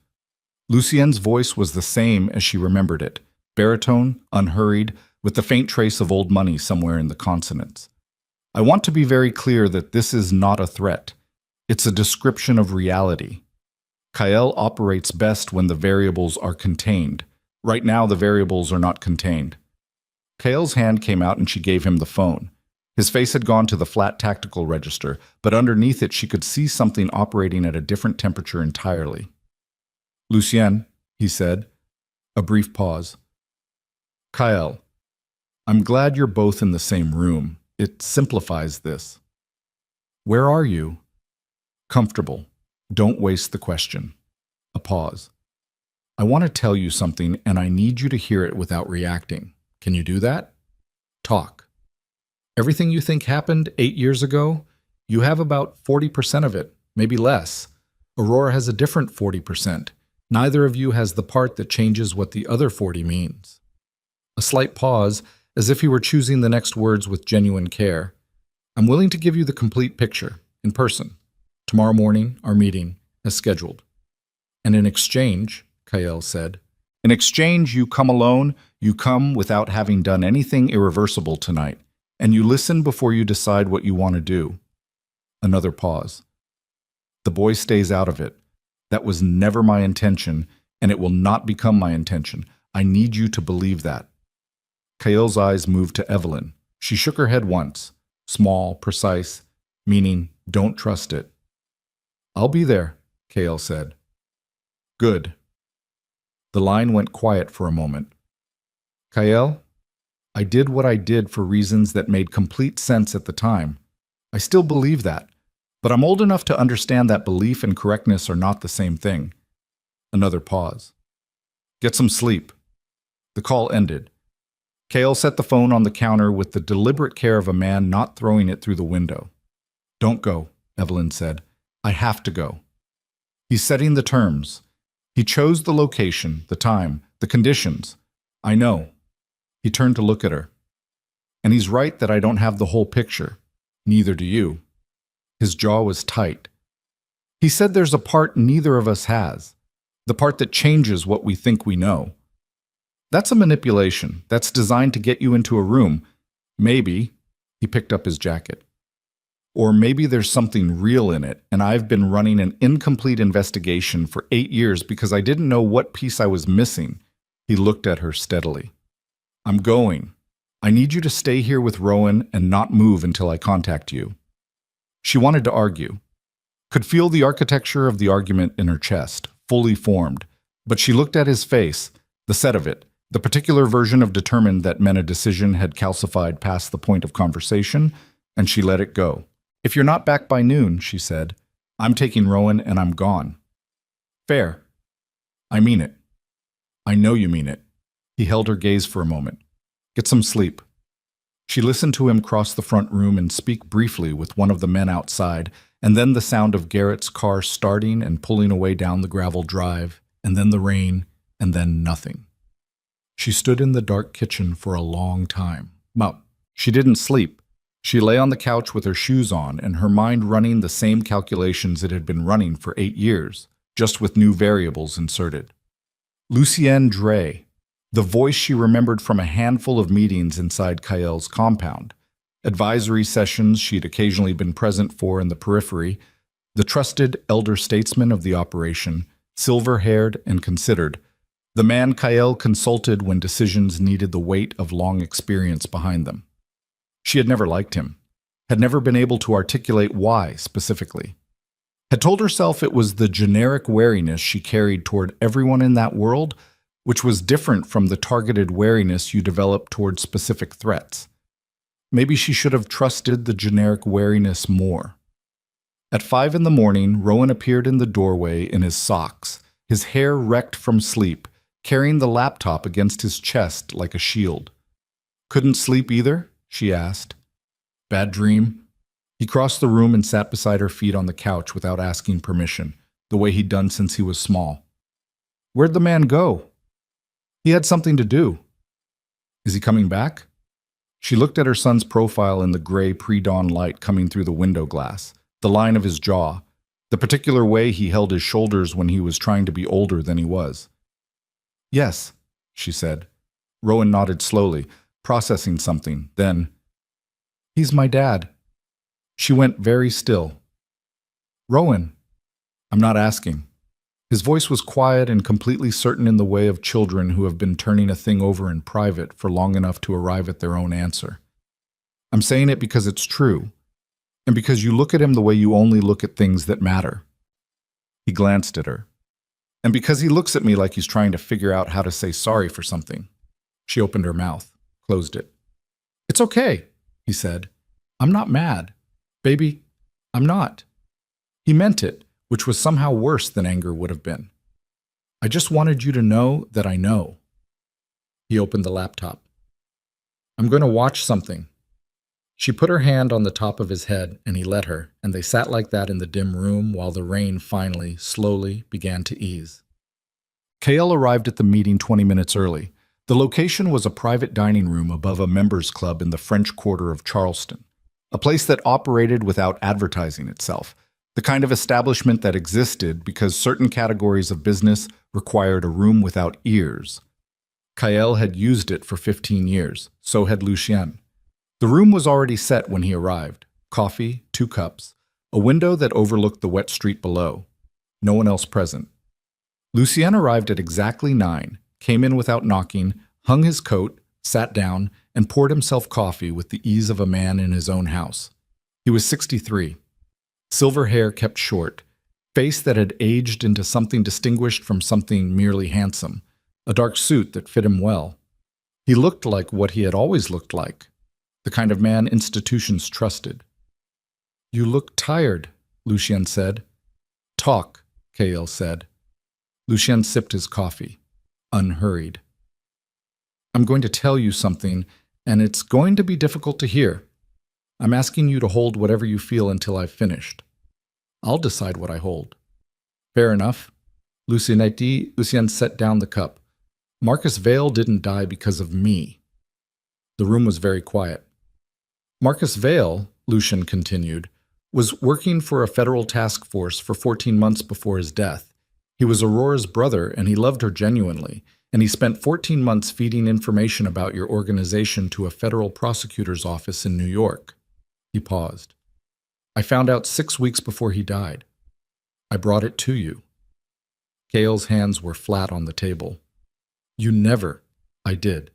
Lucien's voice was the same as she remembered it, baritone, unhurried, with the faint trace of old money somewhere in the consonants. I want to be very clear that this is not a threat. It's a description of reality. Kyle operates best when the variables are contained. Right now, the variables are not contained. Kyle's hand came out and she gave him the phone. His face had gone to the flat tactical register, but underneath it she could see something operating at a different temperature entirely. Lucien, he said. A brief pause. Kyle, I'm glad you're both in the same room. It simplifies this. Where are you? Comfortable. Don't waste the question. A pause. I want to tell you something, and I need you to hear it without reacting. Can you do that? Talk. Everything you think happened 8 years ago, you have about 40% of it, maybe less. Aurora has a different 40%. Neither of you has the part that changes what the other 40 means. A slight pause, as if he were choosing the next words with genuine care. I'm willing to give you the complete picture, in person. Tomorrow morning, our meeting, as scheduled. And in exchange, Kael said, in exchange, you come alone, you come without having done anything irreversible tonight, and you listen before you decide what you want to do. Another pause. The boy stays out of it. That was never my intention, and it will not become my intention. I need you to believe that. Kael's eyes moved to Evelyn. She shook her head once, small, precise, meaning don't trust it. I'll be there, Kael said. Good. The line went quiet for a moment. Kael, I did what I did for reasons that made complete sense at the time. I still believe that, but I'm old enough to understand that belief and correctness are not the same thing. Another pause. Get some sleep. The call ended. Kael set the phone on the counter with the deliberate care of a man not throwing it through the window. Don't go, Evelyn said. I have to go. He's setting the terms. He chose the location, the time, the conditions. I know. He turned to look at her. And he's right that I don't have the whole picture. Neither do you. His jaw was tight. He said there's a part neither of us has, the part that changes what we think we know. That's a manipulation. That's designed to get you into a room. Maybe, he picked up his jacket. Or maybe there's something real in it, and I've been running an incomplete investigation for 8 years because I didn't know what piece I was missing. He looked at her steadily. I'm going. I need you to stay here with Rowan and not move until I contact you. She wanted to argue. Could feel the architecture of the argument in her chest, fully formed. But she looked at his face, the set of it, the particular version of determined that meant a decision had calcified past the point of conversation, and she let it go. If you're not back by noon, she said, I'm taking Rowan and I'm gone. Fair. I mean it. I know you mean it. He held her gaze for a moment. Get some sleep. She listened to him cross the front room and speak briefly with one of the men outside, and then the sound of Garrett's car starting and pulling away down the gravel drive, and then the rain, and then nothing. She stood in the dark kitchen for a long time. Well, she didn't sleep. She lay on the couch with her shoes on and her mind running the same calculations it had been running for 8 years, just with new variables inserted. Lucienne Dre, the voice she remembered from a handful of meetings inside Kael's compound, advisory sessions she'd occasionally been present for in the periphery, the trusted elder statesman of the operation, silver-haired and considered, the man Kael consulted when decisions needed the weight of long experience behind them. She had never liked him, had never been able to articulate why specifically, had told herself it was the generic wariness she carried toward everyone in that world, which was different from the targeted wariness you develop toward specific threats. Maybe she should have trusted the generic wariness more. At 5 a.m, Rowan appeared in the doorway in his socks, his hair wrecked from sleep, carrying the laptop against his chest like a shield. Couldn't sleep either? She asked. Bad dream? He crossed the room and sat beside her feet on the couch without asking permission, the way he'd done since he was small. Where'd the man go? He had something to do. Is he coming back? She looked at her son's profile in the gray pre-dawn light coming through the window glass, the line of his jaw, the particular way he held his shoulders when he was trying to be older than he was. Yes, she said. Rowan nodded slowly, processing something, then, he's my dad. She went very still. Rowan, I'm not asking. His voice was quiet and completely certain in the way of children who have been turning a thing over in private for long enough to arrive at their own answer. I'm saying it because it's true, and because you look at him the way you only look at things that matter. He glanced at her. And because he looks at me like he's trying to figure out how to say sorry for something. She opened her mouth. Closed it. It's okay, he said. I'm not mad. Baby, I'm not. He meant it, which was somehow worse than anger would have been. I just wanted you to know that I know. He opened the laptop. I'm going to watch something. She put her hand on the top of his head, and he let her, and they sat like that in the dim room while the rain finally, slowly began to ease. Kael arrived at the meeting 20 minutes early. The location was a private dining room above a members' club in the French Quarter of Charleston, a place that operated without advertising itself, the kind of establishment that existed because certain categories of business required a room without ears. Kael had used it for 15 years, so had Lucien. The room was already set when he arrived. Coffee, 2 cups, a window that overlooked the wet street below. No one else present. Lucien arrived at exactly 9, came in without knocking, hung his coat, sat down, and poured himself coffee with the ease of a man in his own house. He was 63. Silver hair kept short, face that had aged into something distinguished from something merely handsome, a dark suit that fit him well. He looked like what he had always looked like, the kind of man institutions trusted. "You look tired," Lucien said. "Talk," Kael said. Lucien sipped his coffee, unhurried. "I'm going to tell you something, and it's going to be difficult to hear. I'm asking you to hold whatever you feel until I've finished. I'll decide what I hold." "Fair enough." Lucien set down the cup. "Marcus Vale didn't die because of me." The room was very quiet. "Marcus Vale," Lucien continued, "was working for a federal task force for 14 months before his death. He was Aurora's brother, and he loved her genuinely, and he spent 14 months feeding information about your organization to a federal prosecutor's office in New York." He paused. "I found out 6 weeks before he died. I brought it to you." Kael's hands were flat on the table. "You never." "I did."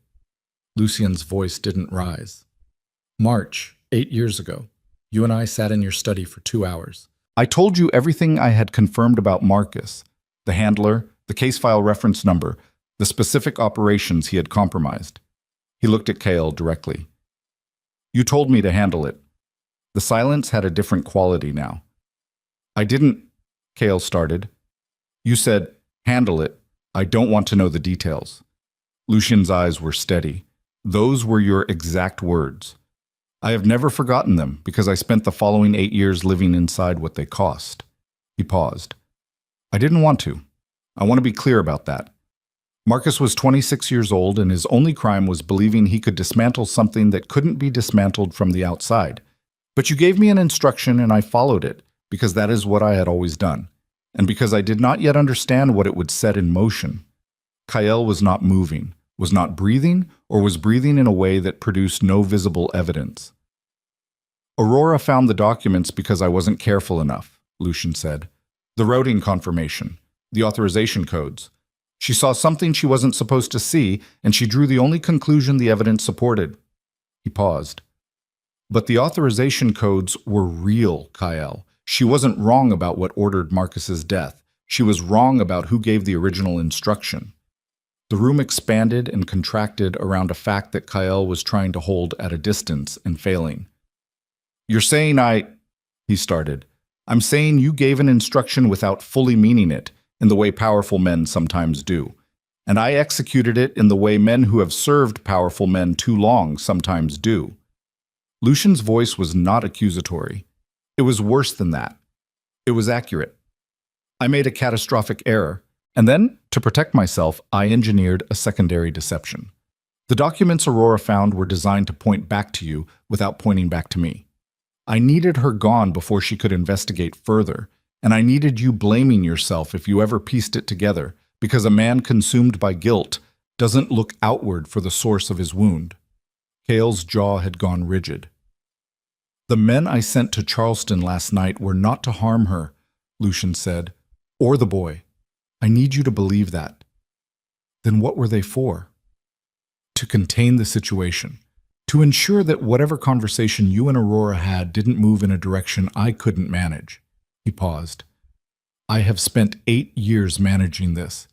Lucien's voice didn't rise. "March, 8 years ago, you and I sat in your study for 2 hours. I told you everything I had confirmed about Marcus, the handler, the case file reference number, the specific operations he had compromised." He looked at Kael directly. "You told me to handle it." The silence had a different quality now. "I didn't," Kael started. "You said, 'Handle it. I don't want to know the details.'" Lucien's eyes were steady. "Those were your exact words. I have never forgotten them because I spent the following 8 years living inside what they cost." He paused. "I didn't want to. I want to be clear about that. Marcus was 26 years old, and his only crime was believing he could dismantle something that couldn't be dismantled from the outside. But you gave me an instruction, and I followed it, because that is what I had always done, and because I did not yet understand what it would set in motion." Kael was not moving, was not breathing, or was breathing in a way that produced no visible evidence. "Aurora found the documents because I wasn't careful enough," Lucien said. "The routing confirmation, the authorization codes. She saw something she wasn't supposed to see, and she drew the only conclusion the evidence supported." He paused. "But the authorization codes were real, Kael. She wasn't wrong about what ordered Marcus's death. She was wrong about who gave the original instruction." The room expanded and contracted around a fact that Kael was trying to hold at a distance and failing. "You're saying he started. "I'm saying you gave an instruction without fully meaning it, in the way powerful men sometimes do. And I executed it in the way men who have served powerful men too long sometimes do." Lucien's voice was not accusatory. It was worse than that. It was accurate. "I made a catastrophic error, and then, to protect myself, I engineered a secondary deception. The documents Aurora found were designed to point back to you without pointing back to me. I needed her gone before she could investigate further, and I needed you blaming yourself if you ever pieced it together, because a man consumed by guilt doesn't look outward for the source of his wound." Kael's jaw had gone rigid. "The men I sent to Charleston last night were not to harm her," Lucien said, "or the boy. I need you to believe that." "Then what were they for?" "To contain the situation. To ensure that whatever conversation you and Aurora had didn't move in a direction I couldn't manage." He paused. "I have spent 8 years managing this.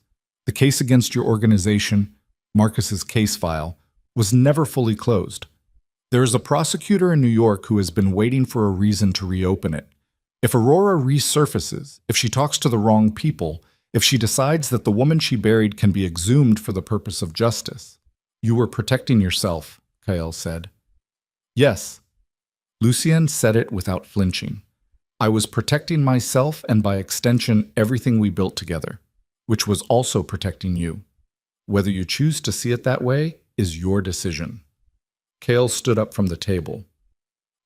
The case against your organization, Marcus's case file, was never fully closed. There is a prosecutor in New York who has been waiting for a reason to reopen it. If Aurora resurfaces, if she talks to the wrong people, if she decides that the woman she buried can be exhumed for the purpose of justice, you were protecting yourself, Kael said. Yes. Lucien said it without flinching. I was protecting myself and by extension everything we built together, which was also protecting you. Whether you choose to see it that way is your decision. Kael stood up from the table.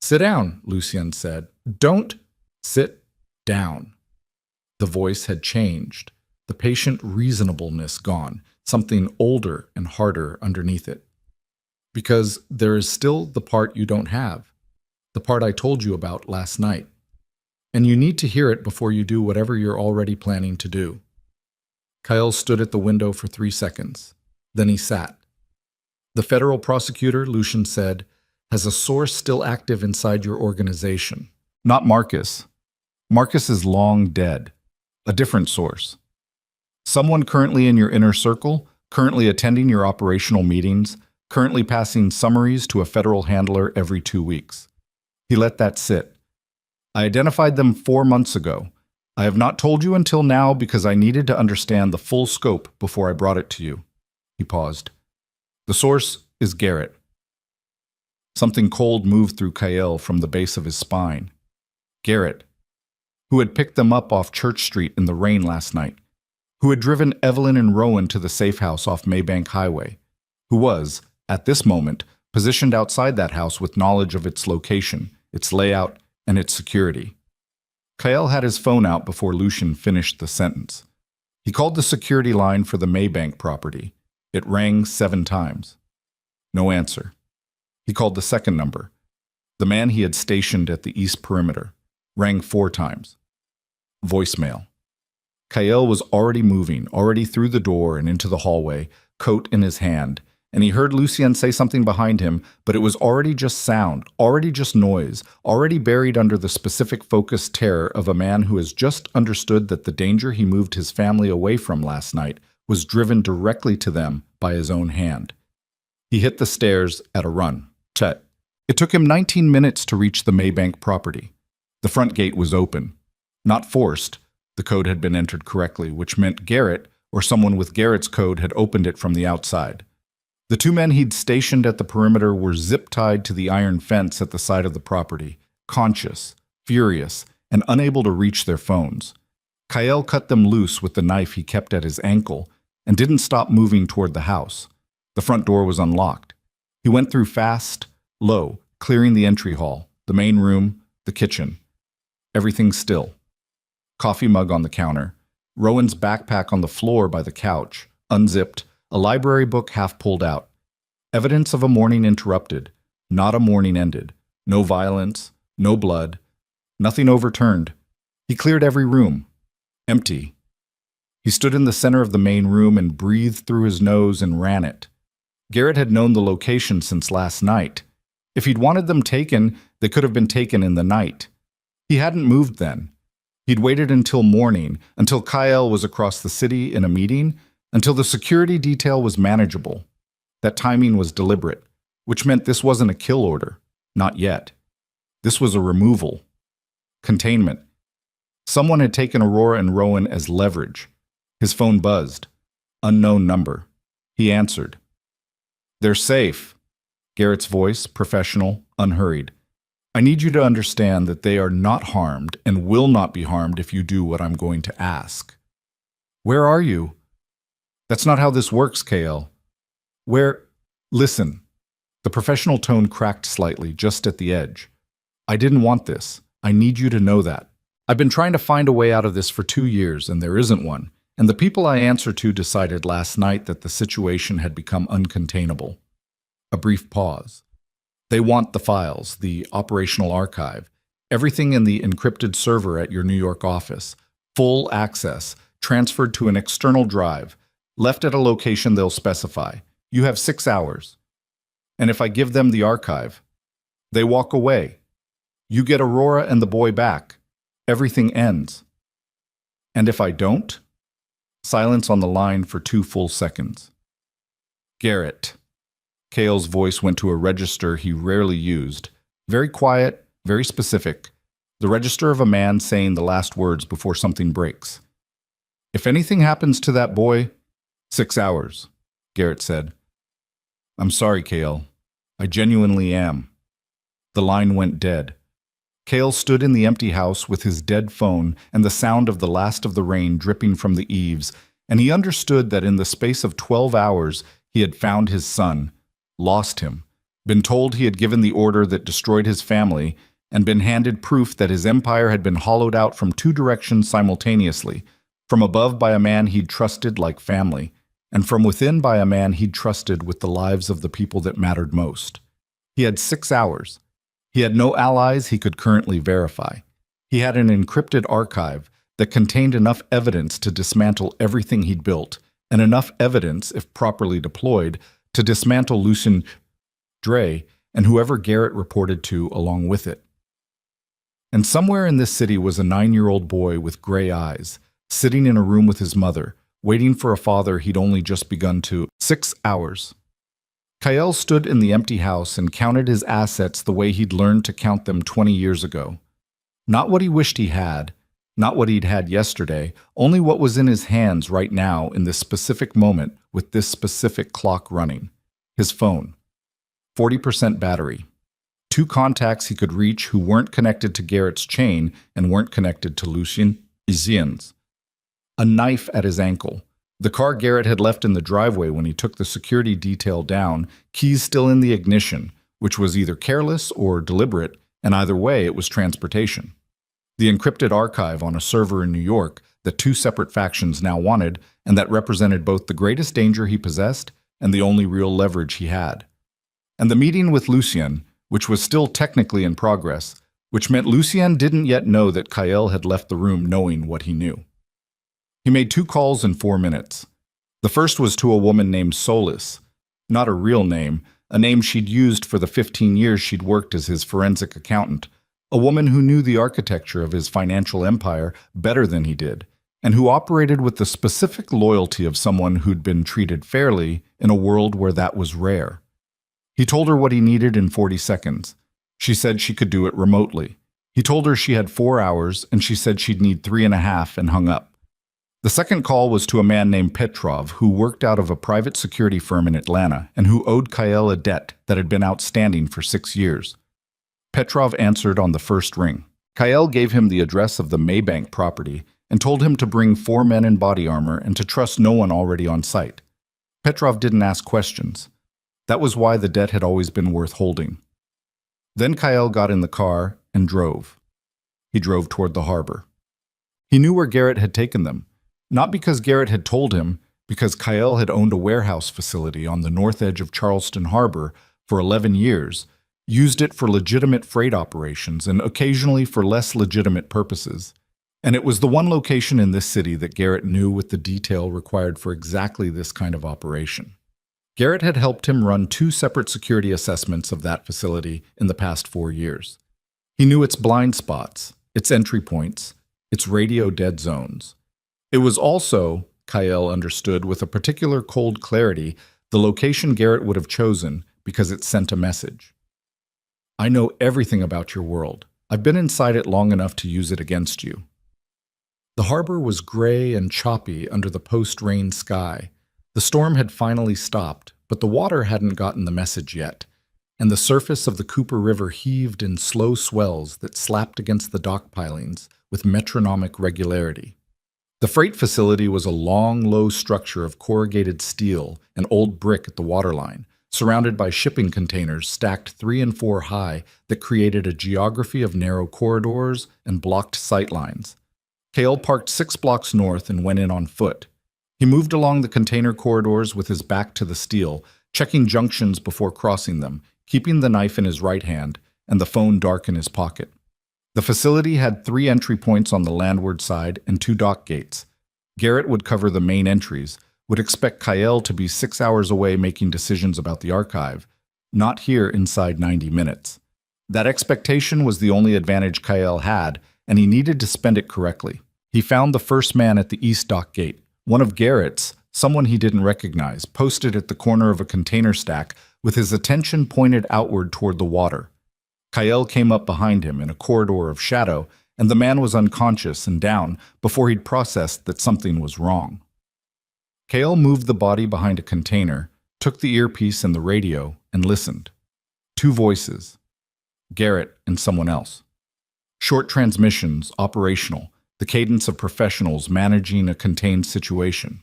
Sit down, Lucien said. Don't sit down. The voice had changed, the patient reasonableness gone, something older and harder underneath it. Because there is still the part you don't have, the part I told you about last night. And you need to hear it before you do whatever you're already planning to do. Kael stood at the window for 3 seconds. Then he sat. The federal prosecutor, Lucien said, has a source still active inside your organization. Not Marcus. Marcus is long dead. A different source. Someone currently in your inner circle, currently attending your operational meetings, currently passing summaries to a federal handler every 2 weeks. He let that sit. I identified them 4 months ago. I have not told you until now because I needed to understand the full scope before I brought it to you. He paused. The source is Garrett. Something cold moved through Kael from the base of his spine. Garrett, who had picked them up off Church Street in the rain last night, who had driven Evelyn and Rowan to the safe house off Maybank Highway, who was, at this moment, positioned outside that house with knowledge of its location, its layout, and its security. Kael had his phone out before Lucien finished the sentence. He called the security line for the Maybank property. It rang 7 times. No answer. He called the second number. The man he had stationed at the east perimeter. Rang 4 times. Voicemail. Kael was already moving, already through the door and into the hallway, coat in his hand, and he heard Lucien say something behind him, but it was already just sound, already just noise, already buried under the specific focused terror of a man who has just understood that the danger he moved his family away from last night was driven directly to them by his own hand. He hit the stairs at a run. Tut. It took him 19 minutes to reach the Maybank property. The front gate was open. Not forced. The code had been entered correctly, which meant Garrett, or someone with Garrett's code, had opened it from the outside. The 2 men he'd stationed at the perimeter were zip-tied to the iron fence at the side of the property, conscious, furious, and unable to reach their phones. Kael cut them loose with the knife he kept at his ankle and didn't stop moving toward the house. The front door was unlocked. He went through fast, low, clearing the entry hall, the main room, the kitchen. Everything still. Coffee mug on the counter, Rowan's backpack on the floor by the couch, unzipped, a library book half pulled out. Evidence of a morning interrupted, not a morning ended. No violence, no blood, nothing overturned. He cleared every room. Empty. He stood in the center of the main room and breathed through his nose and ran it. Garrett had known the location since last night. If he'd wanted them taken, they could have been taken in the night. He hadn't moved then. He'd waited until morning, until Kael was across the city in a meeting, until the security detail was manageable. That timing was deliberate, which meant this wasn't a kill order. Not yet. This was a removal. Containment. Someone had taken Aurora and Rowan as leverage. His phone buzzed. Unknown number. He answered. They're safe. Garrett's voice, professional, unhurried. I need you to understand that they are not harmed and will not be harmed if you do what I'm going to ask. Where are you? That's not how this works, Kael. Listen. The professional tone cracked slightly, just at the edge. I didn't want this. I need you to know that. I've been trying to find a way out of this for 2 years, and there isn't one. And the people I answer to decided last night that the situation had become uncontainable. A brief pause. They want the files, the operational archive, everything in the encrypted server at your New York office, full access, transferred to an external drive, left at a location they'll specify. You have 6 hours. And if I give them the archive, they walk away. You get Aurora and the boy back. Everything ends. And if I don't? Silence on the line for 2 full seconds. Garrett. Kael's voice went to a register he rarely used. Very quiet, very specific. The register of a man saying the last words before something breaks. If anything happens to that boy, 6 hours, Garrett said. I'm sorry, Kael. I genuinely am. The line went dead. Cale stood in the empty house with his dead phone and the sound of the last of the rain dripping from the eaves, and he understood that in the space of 12 hours he had found his son, lost him, been told he had given the order that destroyed his family, and been handed proof that his empire had been hollowed out from two directions simultaneously, from above by a man he'd trusted like family, and from within by a man he'd trusted with the lives of the people that mattered most. He had 6 hours. He had no allies he could currently verify. He had an encrypted archive that contained enough evidence to dismantle everything he'd built, and enough evidence, if properly deployed, to dismantle Lucien Dre and whoever Garrett reported to along with it. And somewhere in this city was a 9-year-old boy with gray eyes, sitting in a room with his mother, waiting for a father he'd only just begun to. 6 hours. Kyle stood in the empty house and counted his assets the way he'd learned to count them 20 years ago. Not what he wished he had, not what he'd had yesterday, only what was in his hands right now in this specific moment with this specific clock running. His phone. 40% battery. 2 contacts he could reach who weren't connected to Garrett's chain and weren't connected to Lucien Izien's. A knife at his ankle. The car Garrett had left in the driveway when he took the security detail down, keys still in the ignition, which was either careless or deliberate, and either way it was transportation. The encrypted archive on a server in New York that 2 separate factions now wanted, and that represented both the greatest danger he possessed and the only real leverage he had. And the meeting with Lucien, which was still technically in progress, which meant Lucien didn't yet know that Kyle had left the room knowing what he knew. He made 2 calls in 4 minutes. The first was to a woman named Solis, not a real name, a name she'd used for the 15 years she'd worked as his forensic accountant, a woman who knew the architecture of his financial empire better than he did, and who operated with the specific loyalty of someone who'd been treated fairly in a world where that was rare. He told her what he needed in 40 seconds. She said she could do it remotely. He told her she had 4 hours, and she said she'd need 3.5 and hung up. The second call was to a man named Petrov, who worked out of a private security firm in Atlanta and who owed Kyle a debt that had been outstanding for 6 years. Petrov answered on the first ring. Kyle gave him the address of the Maybank property and told him to bring 4 men in body armor and to trust no one already on site. Petrov didn't ask questions. That was why the debt had always been worth holding. Then Kyle got in the car and drove. He drove toward the harbor. He knew where Garrett had taken them. Not because Garrett had told him, because Kyle had owned a warehouse facility on the north edge of Charleston Harbor for 11 years, used it for legitimate freight operations and occasionally for less legitimate purposes. And it was the one location in this city that Garrett knew with the detail required for exactly this kind of operation. Garrett had helped him run 2 separate security assessments of that facility in the past 4 years. He knew its blind spots, its entry points, its radio dead zones. It was also, Kyle understood with a particular cold clarity, the location Garrett would have chosen because it sent a message. I know everything about your world. I've been inside it long enough to use it against you. The harbor was gray and choppy under the post-rain sky. The storm had finally stopped, but the water hadn't gotten the message yet, and the surface of the Cooper River heaved in slow swells that slapped against the dock pilings with metronomic regularity. The freight facility was a long, low structure of corrugated steel and old brick at the waterline, surrounded by shipping containers stacked 3 and 4 high that created a geography of narrow corridors and blocked sightlines. Cale parked 6 blocks north and went in on foot. He moved along the container corridors with his back to the steel, checking junctions before crossing them, keeping the knife in his right hand and the phone dark in his pocket. The facility had 3 entry points on the landward side and 2 dock gates. Garrett would cover the main entries, would expect Kyle to be 6 hours away making decisions about the archive, not here inside 90 minutes. That expectation was the only advantage Kyle had, and he needed to spend it correctly. He found the first man at the east dock gate, one of Garrett's, someone he didn't recognize, posted at the corner of a container stack with his attention pointed outward toward the water. Kyle came up behind him in a corridor of shadow, and the man was unconscious and down before he'd processed that something was wrong. Kyle moved the body behind a container, took the earpiece and the radio, and listened. Two voices, Garrett and someone else. Short transmissions, operational, the cadence of professionals managing a contained situation.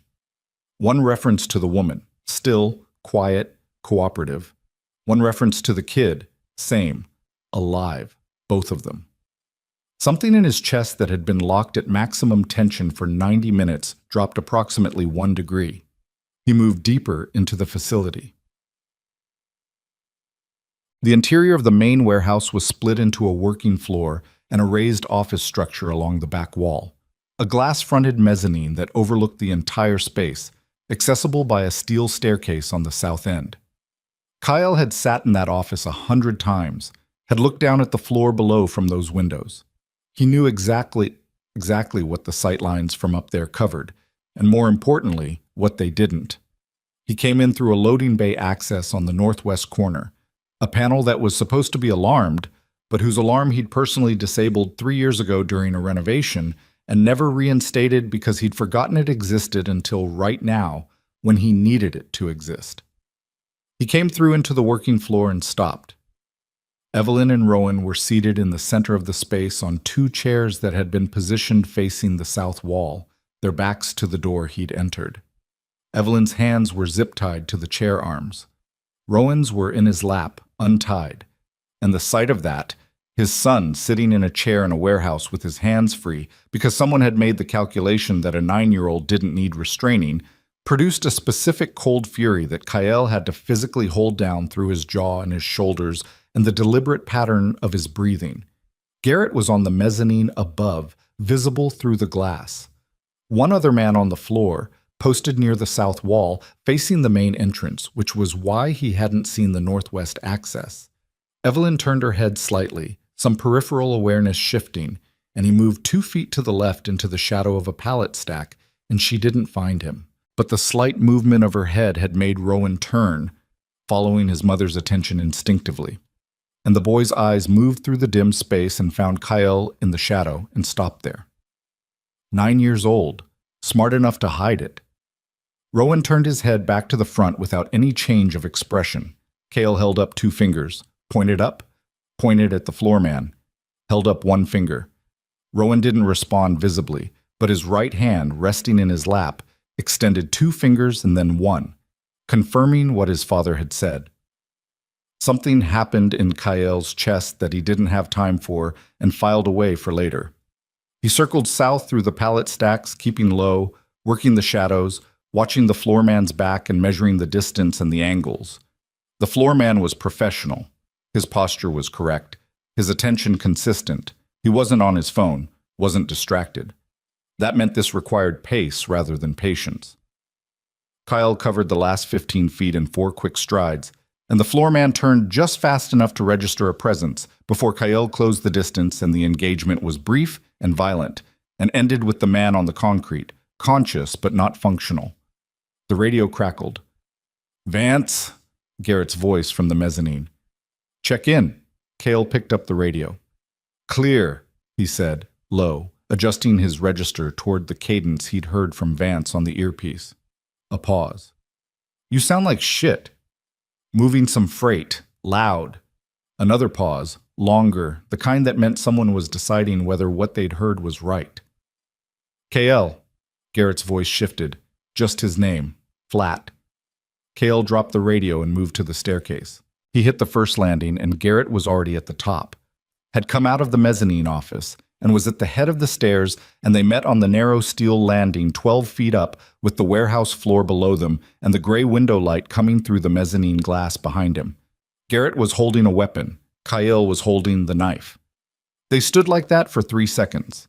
One reference to the woman, still, quiet, cooperative. One reference to the kid, same, alive, both of them. Something in his chest that had been locked at maximum tension for 90 minutes dropped approximately 1 degree. He moved deeper into the facility. The interior of the main warehouse was split into a working floor and a raised office structure along the back wall. A glass-fronted mezzanine that overlooked the entire space, accessible by a steel staircase on the south end. Kyle had sat in that office 100 times, had looked down at the floor below from those windows. He knew exactly what the sightlines from up there covered, and more importantly, what they didn't. He came in through a loading bay access on the northwest corner, a panel that was supposed to be alarmed, but whose alarm he'd personally disabled 3 years ago during a renovation and never reinstated because he'd forgotten it existed until right now, when he needed it to exist. He came through into the working floor and stopped. Evelyn and Rowan were seated in the center of the space on 2 chairs that had been positioned facing the south wall, their backs to the door he'd entered. Evelyn's hands were zip-tied to the chair arms. Rowan's were in his lap, untied, and the sight of that, his son sitting in a chair in a warehouse with his hands free because someone had made the calculation that a 9-year-old didn't need restraining, produced a specific cold fury that Kyle had to physically hold down through his jaw and his shoulders and the deliberate pattern of his breathing. Garrett was on the mezzanine above, visible through the glass. One other man on the floor, posted near the south wall, facing the main entrance, which was why he hadn't seen the northwest access. Evelyn turned her head slightly, some peripheral awareness shifting, and he moved 2 feet to the left into the shadow of a pallet stack, and she didn't find him. But the slight movement of her head had made Rowan turn, following his mother's attention instinctively. And the boy's eyes moved through the dim space and found Kyle in the shadow and stopped there. 9 years old, smart enough to hide it. Rowan turned his head back to the front without any change of expression. Kyle held up 2 fingers, pointed up, pointed at the floor man, held up 1 finger. Rowan didn't respond visibly, but his right hand, resting in his lap, extended 2 fingers and then 1, confirming what his father had said. Something happened in Kyle's chest that he didn't have time for and filed away for later. He circled south through the pallet stacks, keeping low, working the shadows, watching the floor man's back and measuring the distance and the angles. The floor man was professional. His posture was correct, his attention consistent. He wasn't on his phone, wasn't distracted. That meant this required pace rather than patience. Kyle covered the last 15 feet in 4 quick strides, and the floor man turned just fast enough to register a presence before Kyle closed the distance, and the engagement was brief and violent and ended with the man on the concrete, conscious but not functional. The radio crackled. "Vance," Garrett's voice from the mezzanine. "Check in." Kyle picked up the radio. "Clear," he said, low, adjusting his register toward the cadence he'd heard from Vance on the earpiece. A pause. "You sound like shit." "Moving some freight. Loud." Another pause, longer, the kind that meant someone was deciding whether what they'd heard was right. "KL." Garrett's voice shifted. Just his name. Flat. Kale dropped the radio and moved to the staircase. He hit the first landing, and Garrett was already at the top. Had come out of the mezzanine office, and was at the head of the stairs, and they met on the narrow steel landing 12 feet up with the warehouse floor below them and the gray window light coming through the mezzanine glass behind him. Garrett was holding a weapon. Kyle was holding the knife. They stood like that for 3 seconds.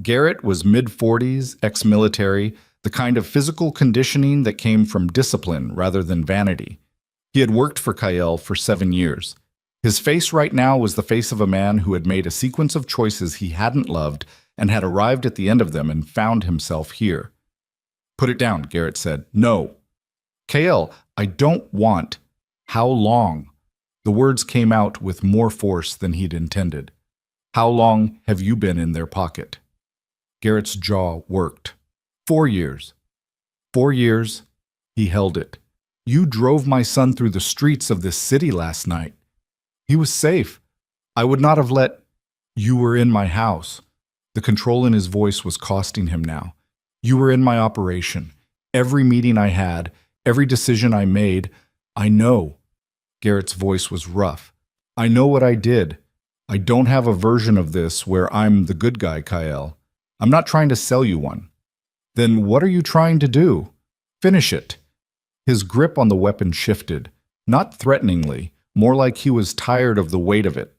Garrett was mid-40s, ex-military, the kind of physical conditioning that came from discipline rather than vanity. He had worked for Kyle for 7 years. His face right now was the face of a man who had made a sequence of choices he hadn't loved and had arrived at the end of them and found himself here. "Put it down," Garrett said. "No." "Kyle, I don't want." "How long?" The words came out with more force than he'd intended. "How long have you been in their pocket?" Garrett's jaw worked. 4 years. 4 years. He held it. "You drove my son through the streets of this city last night." He was safe. I would not have let... You were in my house. The control in his voice was costing him now. You were in my operation. Every meeting I had, every decision I made, I know. Garrett's voice was rough. I know what I did. I don't have a version of this where I'm the good guy, Kyle. I'm not trying to sell you one. Then what are you trying to do? Finish it. His grip on the weapon shifted, not threateningly, more like he was tired of the weight of it.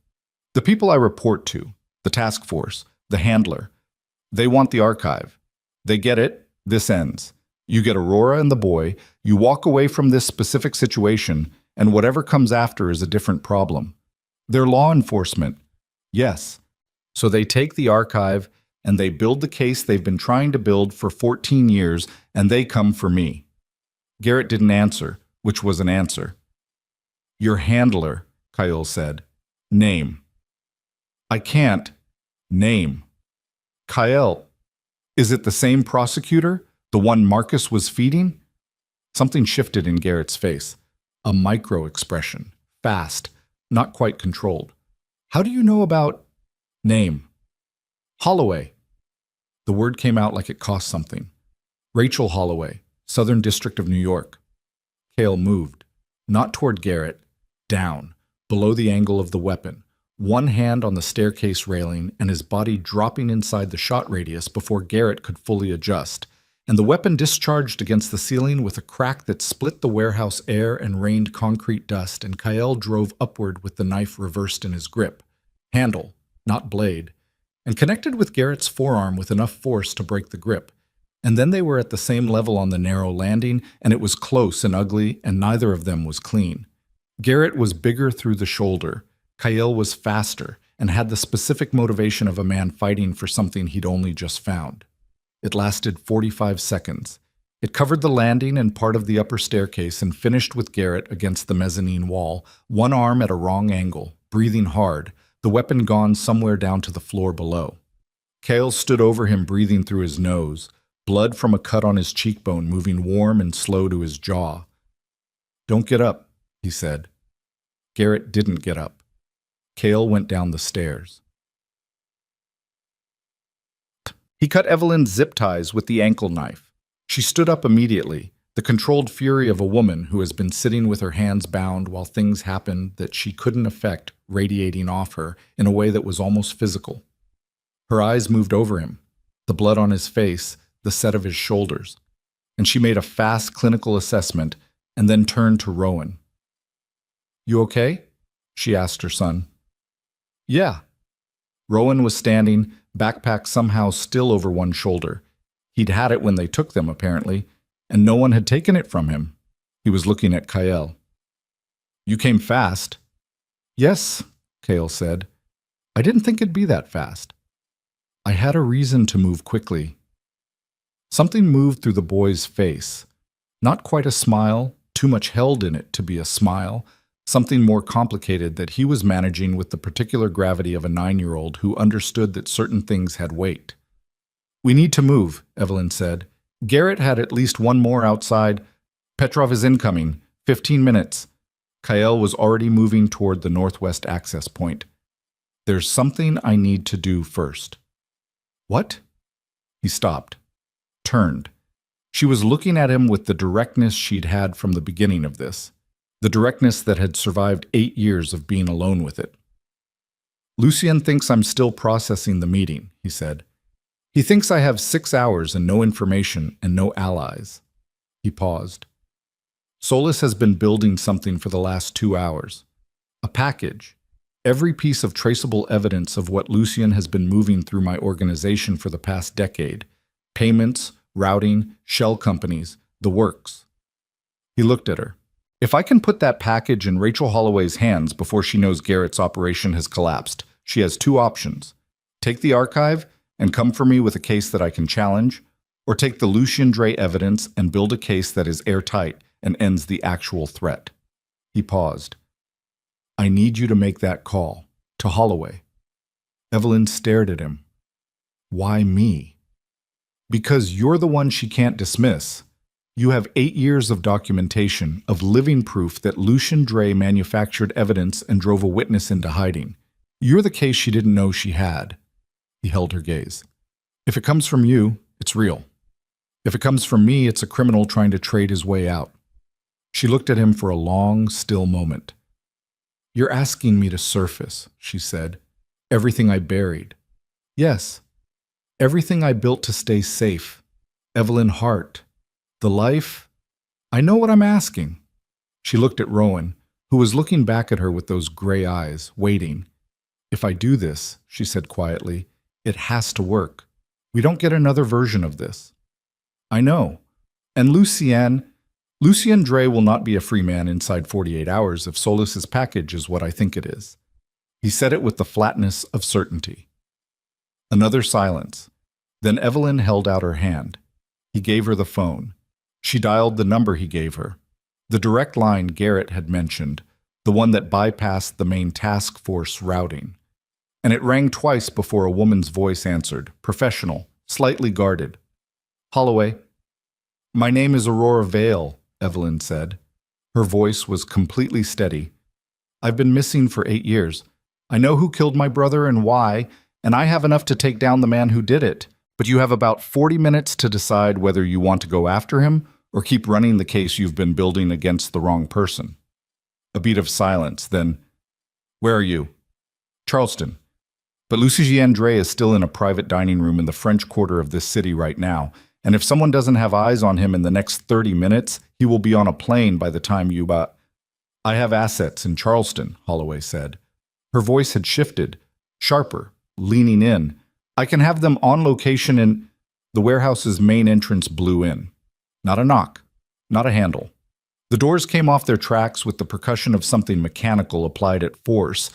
The people I report to, the task force, the handler, they want the archive. They get it, this ends. You get Aurora and the boy, you walk away from this specific situation, and whatever comes after is a different problem. They're law enforcement. Yes. So they take the archive and they build the case they've been trying to build for 14 years, and they come for me. Garrett didn't answer, which was an answer. Your handler, Kyle said. Name. I can't. Name. Kyle. Is it the same prosecutor? The one Marcus was feeding? Something shifted in Garrett's face. A micro-expression. Fast. Not quite controlled. How do you know about... Name. Holloway. The word came out like it cost something. Rachel Holloway, Southern District of New York. Cale moved. Not toward Garrett. Down. Below the angle of the weapon. One hand on the staircase railing and his body dropping inside the shot radius before Garrett could fully adjust. And the weapon discharged against the ceiling with a crack that split the warehouse air and rained concrete dust, and Kyle drove upward with the knife reversed in his grip. Handle, not blade, and connected with Garrett's forearm with enough force to break the grip. And then they were at the same level on the narrow landing, and it was close and ugly, and neither of them was clean. Garrett was bigger through the shoulder. Kyle was faster, and had the specific motivation of a man fighting for something he'd only just found. It lasted 45 seconds. It covered the landing and part of the upper staircase and finished with Garrett against the mezzanine wall, one arm at a wrong angle, breathing hard, the weapon gone somewhere down to the floor below. Cale stood over him, breathing through his nose, blood from a cut on his cheekbone moving warm and slow to his jaw. Don't get up, he said. Garrett didn't get up. Cale went down the stairs. He cut Evelyn's zip ties with the ankle knife. She stood up immediately, the controlled fury of a woman who has been sitting with her hands bound while things happened that she couldn't affect radiating off her in a way that was almost physical. Her eyes moved over him, the blood on his face, the set of his shoulders, and she made a fast clinical assessment and then turned to Rowan. You okay? She asked her son. Yeah. Rowan was standing, backpack somehow still over one shoulder. He'd had it when they took them, apparently, and no one had taken it from him. He was looking at Kyle. You came fast. Yes, Cale said. I didn't think it'd be that fast. I had a reason to move quickly. Something moved through the boy's face. Not quite a smile, too much held in it to be a smile, something more complicated that he was managing with the particular gravity of a 9-year-old who understood that certain things had weight. We need to move, Evelyn said. Garrett had at least one more outside. Petrov is incoming. 15 minutes. Kyle was already moving toward the northwest access point. There's something I need to do first. What? He stopped. Turned. She was looking at him with the directness she'd had from the beginning of this. The directness that had survived 8 years of being alone with it. Lucien thinks I'm still processing the meeting, he said. He thinks I have 6 hours and no information and no allies. He paused. Solis has been building something for the last 2 hours. A package. Every piece of traceable evidence of what Lucien has been moving through my organization for the past decade. Payments, routing, shell companies, the works. He looked at her. If I can put that package in Rachel Holloway's hands before she knows Garrett's operation has collapsed, she has 2 options. Take the archive and come for me with a case that I can challenge, or take the Lucien Dre evidence and build a case that is airtight and ends the actual threat. He paused. I need you to make that call. To Holloway. Evelyn stared at him. Why me? Because you're the one she can't dismiss. You have 8 years of documentation, of living proof that Lucian Dre manufactured evidence and drove a witness into hiding. You're the case she didn't know she had. He held her gaze. If it comes from you, it's real. If it comes from me, it's a criminal trying to trade his way out. She looked at him for a long, still moment. You're asking me to surface, she said. Everything I buried. Yes. Everything I built to stay safe. Evelyn Hart. The life. I know what I'm asking. She looked at Rowan, who was looking back at her with those gray eyes, waiting. If I do this, she said quietly, it has to work. We don't get another version of this. I know. And Lucien Dre will not be a free man inside 48 hours if Solis's package is what I think it is. He said it with the flatness of certainty. Another silence. Then Evelyn held out her hand. He gave her the phone. She dialed the number he gave her. The direct line Garrett had mentioned, the one that bypassed the main task force routing. And it rang twice before a woman's voice answered, professional, slightly guarded. Holloway. My name is Aurora Vale, Evelyn said. Her voice was completely steady. I've been missing for 8 years. I know who killed my brother and why, and I have enough to take down the man who did it. But you have about 40 minutes to decide whether you want to go after him or keep running the case you've been building against the wrong person. A beat of silence, then, where are you? Charleston. But Lucien Dre is still in a private dining room in the French Quarter of this city right now, and if someone doesn't have eyes on him in the next 30 minutes, he will be on a plane by the time you I have assets in Charleston, Holloway said. Her voice had shifted, sharper, leaning in. I can have them on location in... The warehouse's main entrance blew in. Not a knock, not a handle. The doors came off their tracks with the percussion of something mechanical applied at force,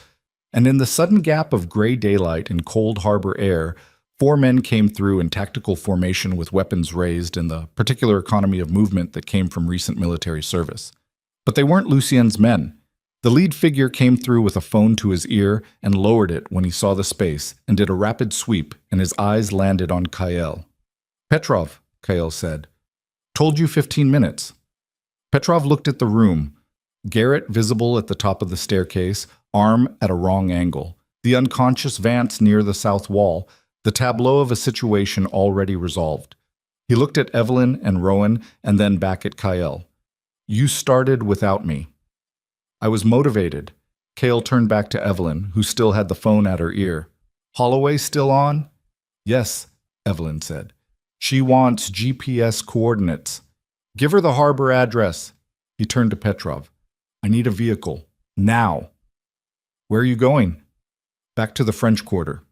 and in the sudden gap of gray daylight and cold harbor air, 4 men came through in tactical formation with weapons raised in the particular economy of movement that came from recent military service. But they weren't Lucien's men. The lead figure came through with a phone to his ear and lowered it when he saw the space and did a rapid sweep, and his eyes landed on Kael. Petrov, Kael said. Told you 15 minutes. Petrov looked at the room. Garrett visible at the top of the staircase, arm at a wrong angle. The unconscious Vance near the south wall, the tableau of a situation already resolved. He looked at Evelyn and Rowan and then back at Kael. You started without me. I was motivated. Kael turned back to Evelyn, who still had the phone at her ear. Holloway still on? Yes, Evelyn said. She wants GPS coordinates. Give her the harbor address. He turned to Petrov. I need a vehicle. Now. Where are you going? Back to the French Quarter.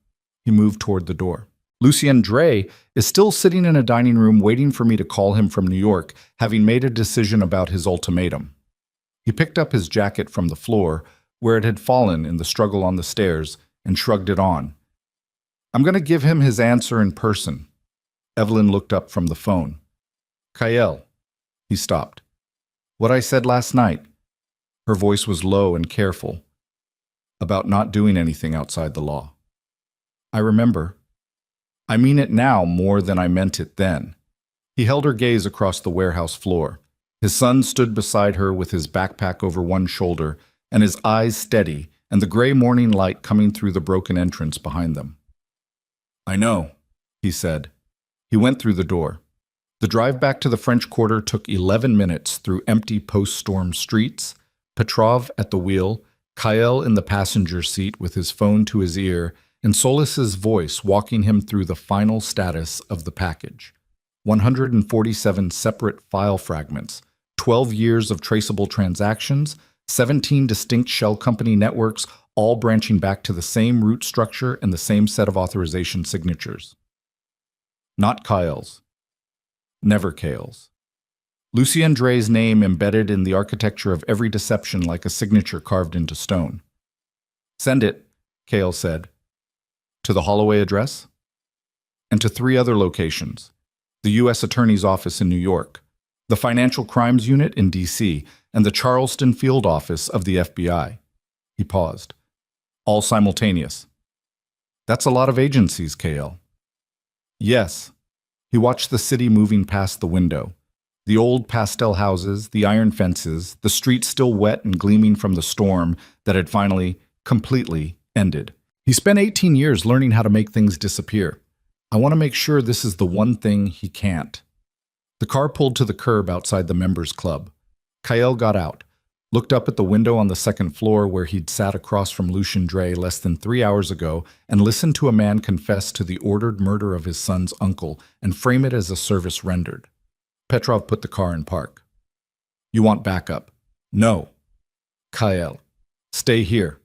He moved toward the door. Lucien Dre is still sitting in a dining room waiting for me to call him from New York, having made a decision about his ultimatum. He picked up his jacket from the floor, where it had fallen in the struggle on the stairs, and shrugged it on. I'm going to give him his answer in person. Evelyn looked up from the phone. Kael. He stopped. What I said last night. Her voice was low and careful. About not doing anything outside the law. I remember. I mean it now more than I meant it then. He held her gaze across the warehouse floor. His son stood beside her with his backpack over one shoulder and his eyes steady and the gray morning light coming through the broken entrance behind them. I know, he said. He went through the door. The drive back to the French Quarter took 11 minutes through empty post-storm streets, Petrov at the wheel, Kael in the passenger seat with his phone to his ear, and Solis's voice walking him through the final status of the package. 147 separate file fragments, 12 years of traceable transactions, 17 distinct shell company networks, all branching back to the same root structure and the same set of authorization signatures. Not Kael's. Never Kael's. Lucien Dre's name embedded in the architecture of every deception like a signature carved into stone. Send it, Kael said. To the Holloway address? And to 3 other locations. The U.S. Attorney's Office in New York, the Financial Crimes Unit in D.C., and the Charleston Field Office of the FBI. He paused. All simultaneous. That's a lot of agencies, Kael. Yes. He watched the city moving past the window. The old pastel houses, the iron fences, the streets still wet and gleaming from the storm that had finally, completely ended. He spent 18 years learning how to make things disappear. I want to make sure this is the one thing he can't. The car pulled to the curb outside the members' club. Kyle got out, looked up at the window on the second floor where he'd sat across from Lucien Dre less than 3 hours ago and listened to a man confess to the ordered murder of his son's uncle and frame it as a service rendered. Petrov put the car in park. You want backup? No. Kyle, stay here.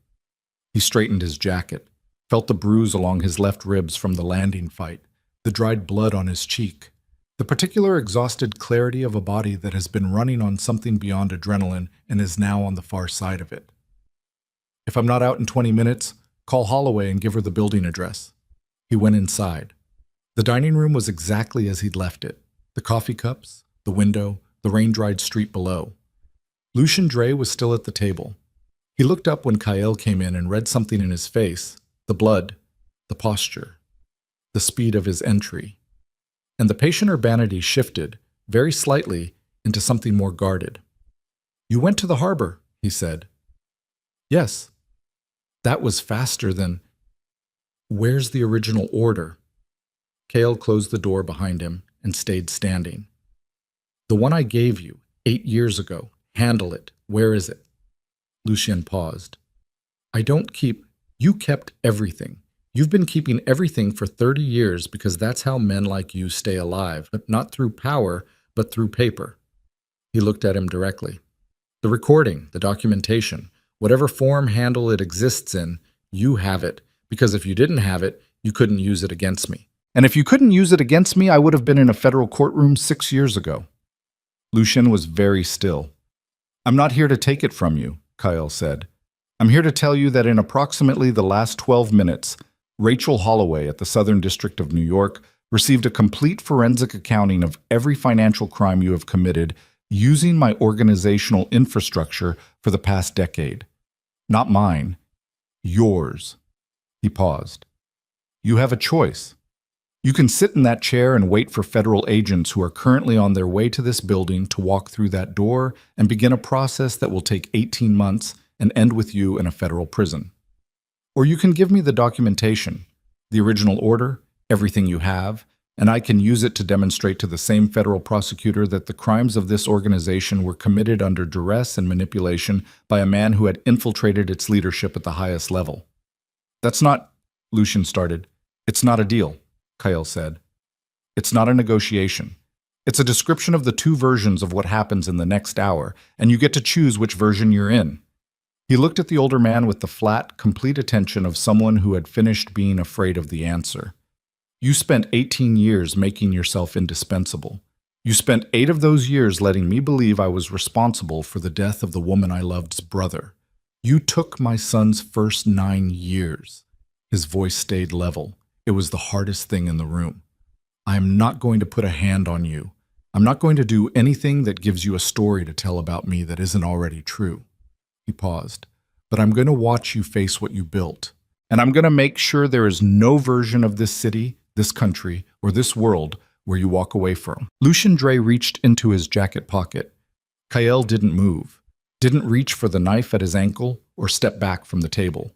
He straightened his jacket, felt the bruise along his left ribs from the landing fight, the dried blood on his cheek, the particular exhausted clarity of a body that has been running on something beyond adrenaline and is now on the far side of it. If I'm not out in 20 minutes, call Holloway and give her the building address. He went inside. The dining room was exactly as he'd left it. The coffee cups, the window, the rain-dried street below. Lucien Dre was still at the table. He looked up when Kyle came in and read something in his face, the blood, the posture, the speed of his entry. And the patient urbanity shifted, very slightly, into something more guarded. You went to the harbor, he said. Yes. That was faster than... Where's the original order? Kyle closed the door behind him and stayed standing. The one I gave you 8 years ago. Handle it. Where is it? Lucien paused. I don't keep... You kept everything. You've been keeping everything for 30 years because that's how men like you stay alive, but not through power, but through paper. He looked at him directly. The recording, the documentation, whatever form handle it exists in, you have it, because if you didn't have it, you couldn't use it against me. And if you couldn't use it against me, I would have been in a federal courtroom 6 years ago. Lucien was very still. I'm not here to take it from you, Kyle said. I'm here to tell you that in approximately the last 12 minutes, Rachel Holloway at the Southern District of New York received a complete forensic accounting of every financial crime you have committed using my organizational infrastructure for the past decade. Not mine, yours. He paused. You have a choice. You can sit in that chair and wait for federal agents who are currently on their way to this building to walk through that door and begin a process that will take 18 months and end with you in a federal prison. Or you can give me the documentation, the original order, everything you have, and I can use it to demonstrate to the same federal prosecutor that the crimes of this organization were committed under duress and manipulation by a man who had infiltrated its leadership at the highest level. That's not, Lucien started. It's not a deal, Kyle said. It's not a negotiation. It's a description of the two versions of what happens in the next hour, and you get to choose which version you're in. He looked at the older man with the flat, complete attention of someone who had finished being afraid of the answer. You spent 18 years making yourself indispensable. You spent 8 of those years letting me believe I was responsible for the death of the woman I loved's brother. You took my son's first 9 years. His voice stayed level. It was the hardest thing in the room. I am not going to put a hand on you. I'm not going to do anything that gives you a story to tell about me that isn't already true. He paused. But I'm going to watch you face what you built. And I'm going to make sure there is no version of this city, this country, or this world where you walk away from. Lucien Dre reached into his jacket pocket. Kyle didn't move, didn't reach for the knife at his ankle or step back from the table.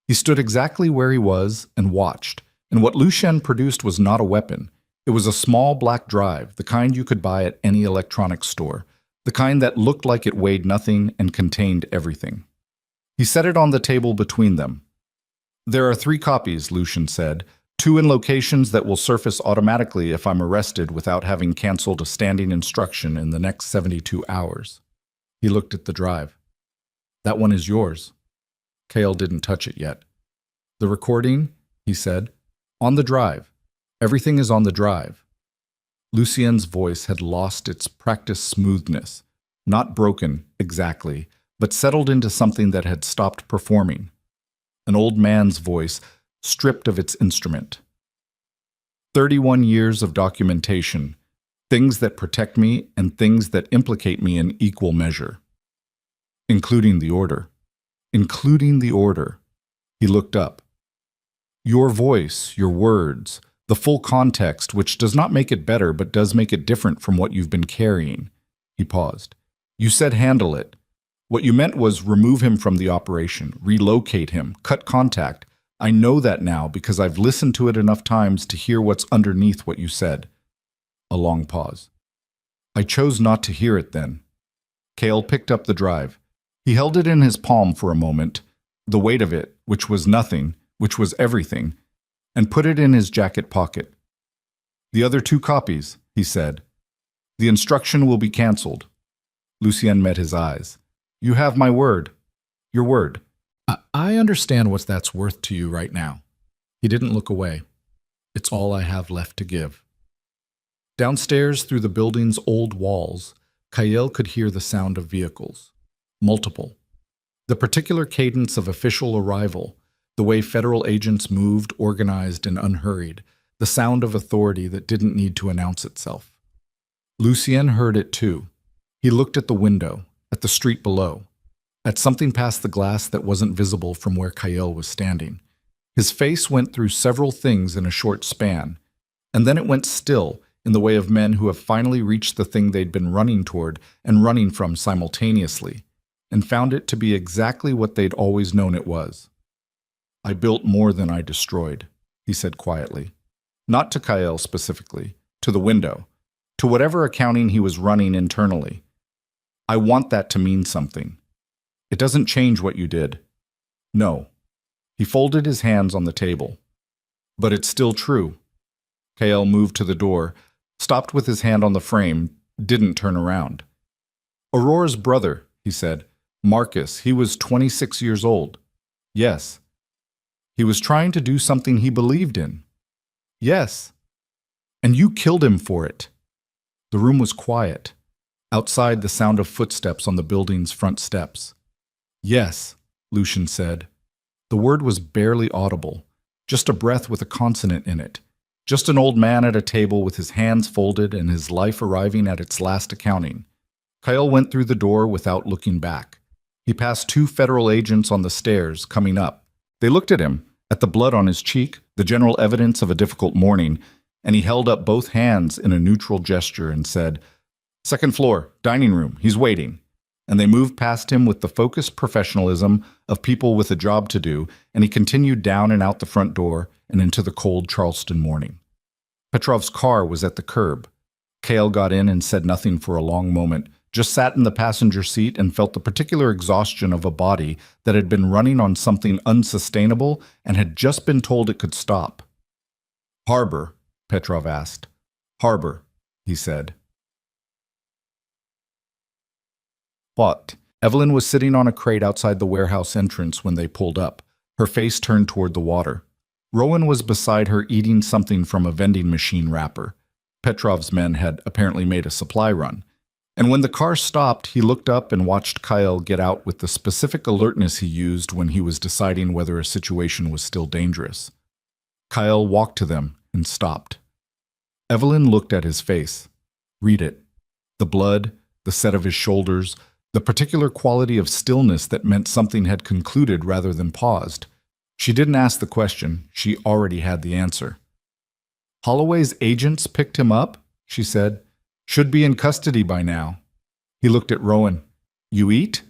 He stood exactly where he was and watched, and what Lucien produced was not a weapon. It was a small black drive, the kind you could buy at any electronics store, the kind that looked like it weighed nothing and contained everything. He set it on the table between them. There are 3 copies, Lucien said, 2 in locations that will surface automatically if I'm arrested without having canceled a standing instruction in the next 72 hours. He looked at the drive. That one is yours. Kale didn't touch it yet. The recording, he said, on the drive. Everything is on the drive. Lucien's voice had lost its practiced smoothness, not broken exactly, but settled into something that had stopped performing. An old man's voice, stripped of its instrument. 31 years of documentation, things that protect me and things that implicate me in equal measure. Including the order. Including the order. He looked up. Your voice, your words, The full context, which does not make it better but does make it different from what you've been carrying. He paused. You said handle it. What you meant was remove him from the operation, relocate him, cut contact. I know that now because I've listened to it enough times to hear what's underneath what you said. A long pause. I chose not to hear it then. Cale picked up the drive. He held it in his palm for a moment, the weight of it, which was nothing, which was everything, and put it in his jacket pocket. The other 2 copies, he said. The instruction will be cancelled. Lucien met his eyes. You have my word. Your word. I understand what that's worth to you right now. He didn't look away. It's all I have left to give. Downstairs through the building's old walls, Cale could hear the sound of vehicles. Multiple. The particular cadence of official arrival, the way federal agents moved, organized, and unhurried, the sound of authority that didn't need to announce itself. Lucien heard it too. He looked at the window, at the street below, at something past the glass that wasn't visible from where Cale was standing. His face went through several things in a short span, and then it went still in the way of men who have finally reached the thing they'd been running toward and running from simultaneously, and found it to be exactly what they'd always known it was. I built more than I destroyed, he said quietly. Not to Cale specifically, to the window, to whatever accounting he was running internally. I want that to mean something. It doesn't change what you did. No. He folded his hands on the table. But it's still true. Cale moved to the door, stopped with his hand on the frame, didn't turn around. Aurora's brother, he said. Marcus, he was 26 years old. Yes. He was trying to do something he believed in. Yes. And you killed him for it. The room was quiet. Outside, the sound of footsteps on the building's front steps. Yes, Lucien said. The word was barely audible, just a breath with a consonant in it. Just an old man at a table with his hands folded and his life arriving at its last accounting. Cale went through the door without looking back. He passed 2 federal agents on the stairs, coming up. They looked at him, at the blood on his cheek, the general evidence of a difficult morning, and he held up both hands in a neutral gesture and said, "Second floor, dining room, he's waiting." And they moved past him with the focused professionalism of people with a job to do, and he continued down and out the front door and into the cold Charleston morning. Petrov's car was at the curb. Cale got in and said nothing for a long moment, just sat in the passenger seat and felt the particular exhaustion of a body that had been running on something unsustainable and had just been told it could stop. "Harbor?" Petrov asked. "Harbor," he said. What? Evelyn was sitting on a crate outside the warehouse entrance when they pulled up, her face turned toward the water. Rowan was beside her eating something from a vending machine wrapper. Petrov's men had apparently made a supply run. And when the car stopped, he looked up and watched Cale get out with the specific alertness he used when he was deciding whether a situation was still dangerous. Cale walked to them and stopped. Evelyn looked at his face. Read it. The blood, the set of his shoulders, the particular quality of stillness that meant something had concluded rather than paused. She didn't ask the question. She already had the answer. "Holloway's agents picked him up," she said. "Should be in custody by now." He looked at Rowan. "You eat?"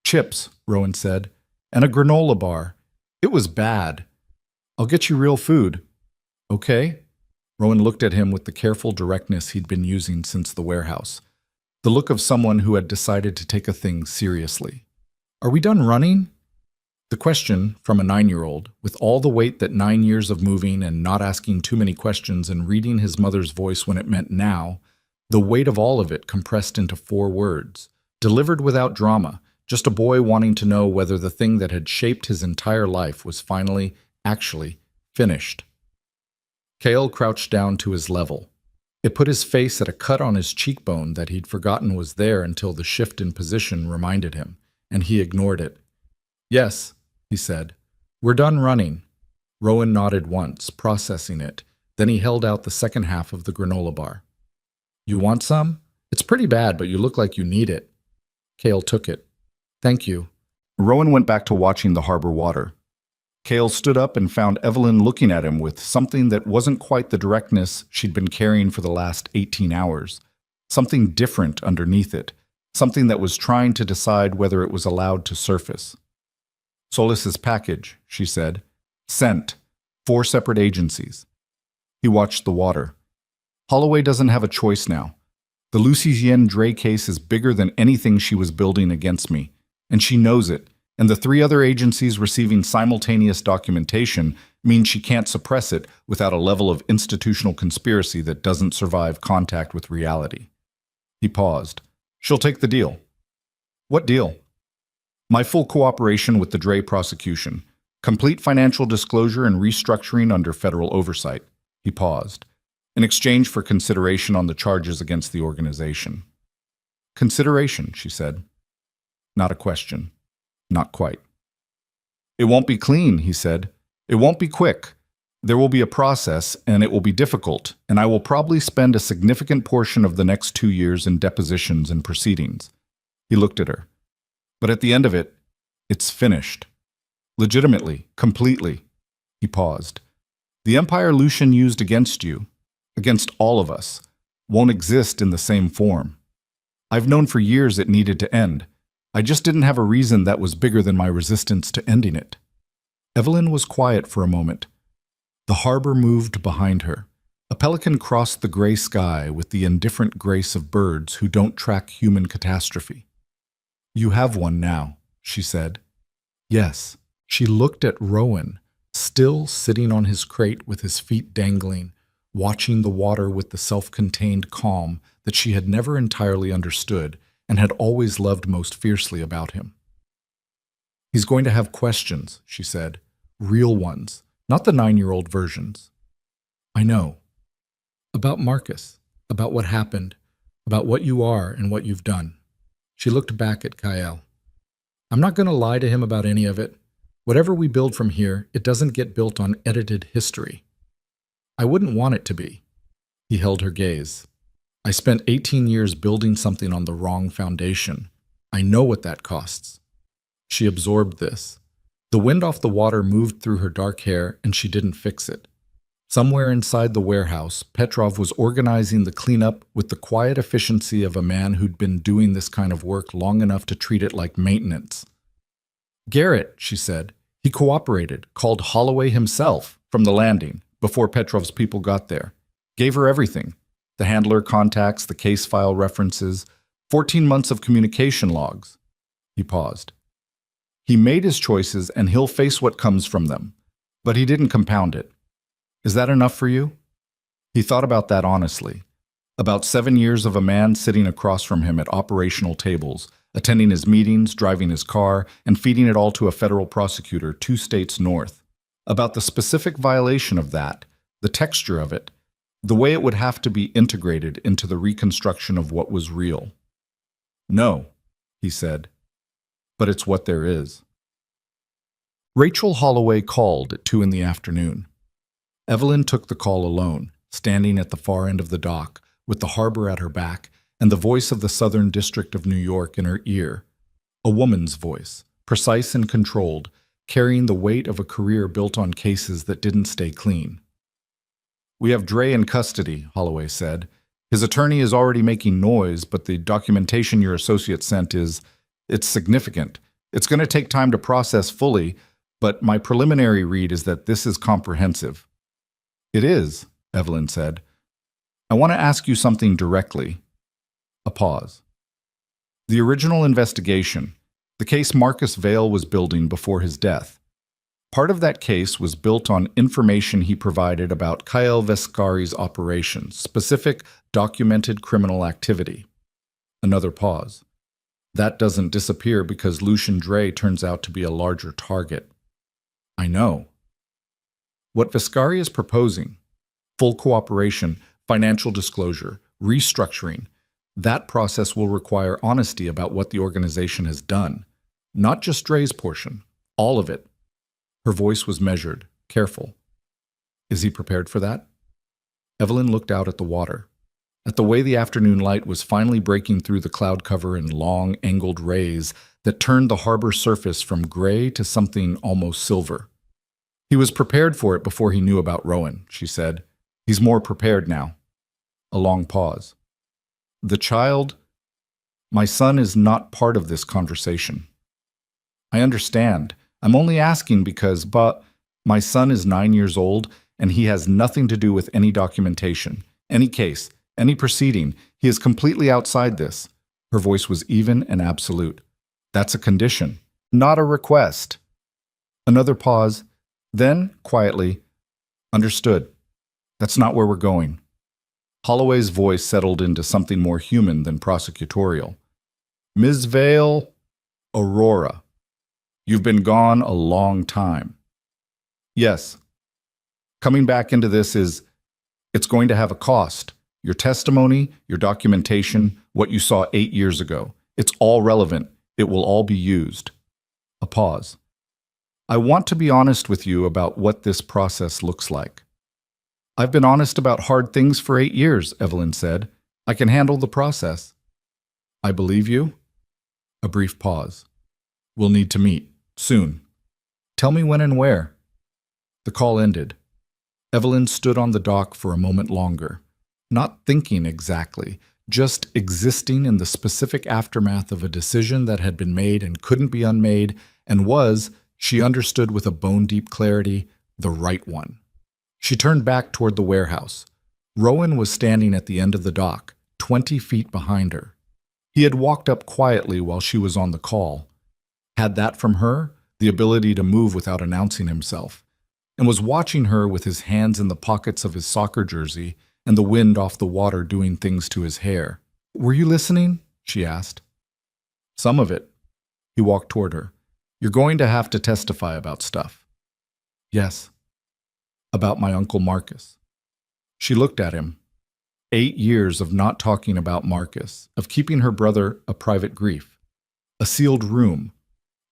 "Chips," Rowan said, "and a granola bar. It was bad. I'll get you real food." "Okay." Rowan looked at him with the careful directness he'd been using since the warehouse. The look of someone who had decided to take a thing seriously. "Are we done running?" The question, from a 9-year-old, with all the weight that 9 years of moving and not asking too many questions and reading his mother's voice when it meant now, the weight of all of it compressed into 4 words, delivered without drama, just a boy wanting to know whether the thing that had shaped his entire life was finally, actually, finished. Cale crouched down to his level. It put his face at a cut on his cheekbone that he'd forgotten was there until the shift in position reminded him, and he ignored it. "Yes," he said. "We're done running." Rowan nodded once, processing it. Then he held out the second half of the granola bar. "You want some? It's pretty bad, but you look like you need it." Cale took it. "Thank you." Rowan went back to watching the harbor water. Cale stood up and found Evelyn looking at him with something that wasn't quite the directness she'd been carrying for the last 18 hours. Something different underneath it. Something that was trying to decide whether it was allowed to surface. Solis's package, she said. Sent. 4 separate agencies. He watched the water. Holloway doesn't have a choice now. The Lucy Yen Dre case is bigger than anything she was building against me, and she knows it, and the 3 other agencies receiving simultaneous documentation means she can't suppress it without a level of institutional conspiracy that doesn't survive contact with reality. He paused. She'll take the deal. What deal? My full cooperation with the Dre prosecution. Complete financial disclosure and restructuring under federal oversight. He paused. In exchange for consideration on the charges against the organization. Consideration, she said. Not a question. Not quite. It won't be clean, he said. It won't be quick. There will be a process, and it will be difficult, and I will probably spend a significant portion of the next 2 years in depositions and proceedings. He looked at her. But at the end of it, it's finished. Legitimately, completely. He paused. The empire Lucian used against you, against all of us, won't exist in the same form. I've known for years it needed to end. I just didn't have a reason that was bigger than my resistance to ending it. Evelyn was quiet for a moment. The harbor moved behind her. A pelican crossed the gray sky with the indifferent grace of birds who don't track human catastrophe. You have one now, she said. Yes. She looked at Rowan, still sitting on his crate with his feet dangling, watching the water with the self-contained calm that she had never entirely understood and had always loved most fiercely about him. He's going to have questions, she said. Real ones, not the 9-year-old versions. I know. About Marcus, about what happened, about what you are and what you've done. She looked back at Kyle. I'm not going to lie to him about any of it. Whatever we build from here, it doesn't get built on edited history. I wouldn't want it to be. He held her gaze. I spent 18 years building something on the wrong foundation. I know what that costs. She absorbed this. The wind off the water moved through her dark hair, and she didn't fix it. Somewhere inside the warehouse, Petrov was organizing the cleanup with the quiet efficiency of a man who'd been doing this kind of work long enough to treat it like maintenance. Garrett, she said. He cooperated, called Holloway himself from the landing before Petrov's people got there. Gave her everything. The handler contacts, the case file references, 14 months of communication logs. He paused. He made his choices and he'll face what comes from them. But he didn't compound it. Is that enough for you? He thought about that honestly. About 7 years of a man sitting across from him at operational tables, attending his meetings, driving his car, and feeding it all to a federal prosecutor 2 states north. About the specific violation of that, the texture of it, the way it would have to be integrated into the reconstruction of what was real. No, he said, but it's what there is. Rachel Holloway called at 2 in the afternoon. Evelyn took the call alone, standing at the far end of the dock, with the harbor at her back and the voice of the Southern District of New York in her ear. A woman's voice, precise and controlled, carrying the weight of a career built on cases that didn't stay clean. We have Dre in custody, Holloway said. His attorney is already making noise, but the documentation your associate sent it's significant. It's going to take time to process fully, but my preliminary read is that this is comprehensive. It is, Evelyn said. I want to ask you something directly. A pause. The original investigation, the case Marcus Vail was building before his death. Part of that case was built on information he provided about Kyle Vescari's operations, specific documented criminal activity. Another pause. That doesn't disappear because Lucian Dre turns out to be a larger target. I know. What Vescari is proposing, full cooperation, financial disclosure, restructuring, that process will require honesty about what the organization has done. Not just Dre's portion, all of it. Her voice was measured, careful. Is he prepared for that? Evelyn looked out at the water, at the way the afternoon light was finally breaking through the cloud cover in long, angled rays that turned the harbor surface from gray to something almost silver. He was prepared for it before he knew about Rowan, she said. He's more prepared now. A long pause. The child, my son, is not part of this conversation. I understand. I'm only asking but my son is 9 years old and he has nothing to do with any documentation, any case, any proceeding. He is completely outside this. Her voice was even and absolute. That's a condition, not a request. Another pause. Then, quietly, understood. That's not where we're going. Holloway's voice settled into something more human than prosecutorial. Ms. Vale, Aurora, you've been gone a long time. Yes. Coming back into this it's going to have a cost. Your testimony, your documentation, what you saw 8 years ago. It's all relevant. It will all be used. A pause. I want to be honest with you about what this process looks like. I've been honest about hard things for 8 years, Evelyn said. I can handle the process. I believe you. A brief pause. We'll need to meet. Soon. Tell me when and where. The call ended. Evelyn stood on the dock for a moment longer, not thinking exactly, just existing in the specific aftermath of a decision that had been made and couldn't be unmade, and was, she understood with a bone-deep clarity, the right one. She turned back toward the warehouse. Rowan was standing at the end of the dock, 20 feet behind her. He had walked up quietly while she was on the call, had that from her, the ability to move without announcing himself, and was watching her with his hands in the pockets of his soccer jersey and the wind off the water doing things to his hair. Were you listening? She asked. Some of it. He walked toward her. You're going to have to testify about stuff. Yes. About my Uncle Marcus. She looked at him. 8 years of not talking about Marcus, of keeping her brother a private grief, a sealed room,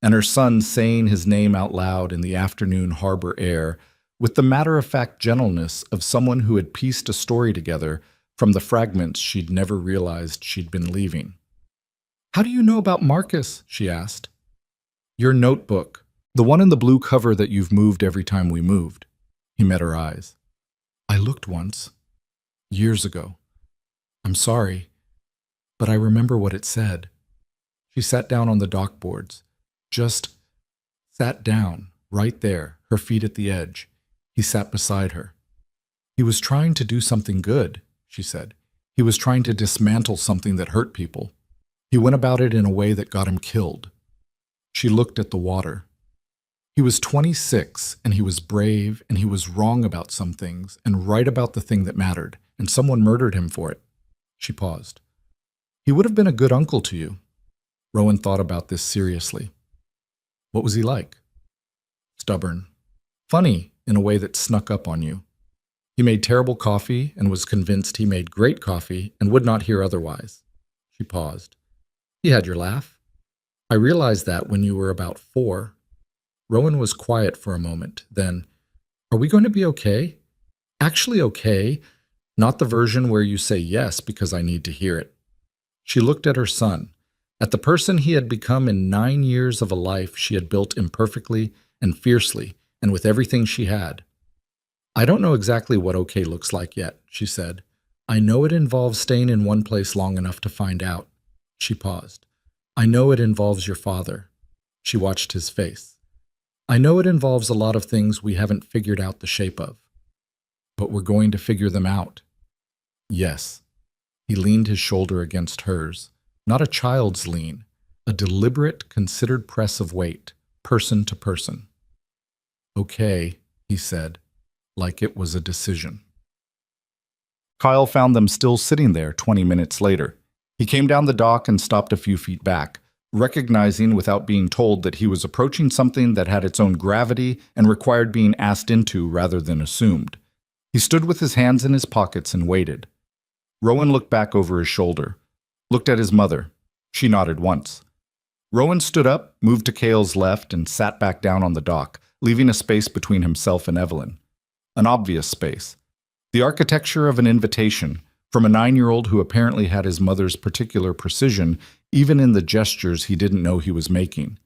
and her son saying his name out loud in the afternoon harbor air with the matter-of-fact gentleness of someone who had pieced a story together from the fragments she'd never realized she'd been leaving. How do you know about Marcus? She asked. Your notebook, the one in the blue cover that you've moved every time we moved. He met her eyes. I looked once, years ago. I'm sorry, but I remember what it said. She sat down on the dock boards. Just sat down, right there, her feet at the edge. He sat beside her. He was trying to do something good, she said. He was trying to dismantle something that hurt people. He went about it in a way that got him killed. She looked at the water. He was 26, and he was brave, and he was wrong about some things, and right about the thing that mattered, and someone murdered him for it. She paused. He would have been a good uncle to you. Rowan thought about this seriously. What was he like? Stubborn. Funny in a way that snuck up on you. He made terrible coffee and was convinced he made great coffee and would not hear otherwise. She paused. He had your laugh. I realized that when you were about 4. Rowan was quiet for a moment. Then, are we going to be okay? Actually okay, not the version where you say yes because I need to hear it. She looked at her son, at the person he had become in 9 years of a life she had built imperfectly and fiercely and with everything she had. I don't know exactly what okay looks like yet, she said. I know it involves staying in one place long enough to find out. She paused. I know it involves your father. She watched his face. I know it involves a lot of things we haven't figured out the shape of. But we're going to figure them out. Yes. He leaned his shoulder against hers. Not a child's lean, a deliberate, considered press of weight, person to person. Okay, he said, like it was a decision. Kyle found them still sitting there 20 minutes later. He came down the dock and stopped a few feet back, recognizing without being told that he was approaching something that had its own gravity and required being asked into rather than assumed. He stood with his hands in his pockets and waited. Rowan looked back over his shoulder, looked at his mother. She nodded once. Rowan stood up, moved to Cale's left, and sat back down on the dock, leaving a space between himself and Evelyn. An obvious space. The architecture of an invitation, from a 9-year-old who apparently had his mother's particular precision, even in the gestures he didn't know he was making.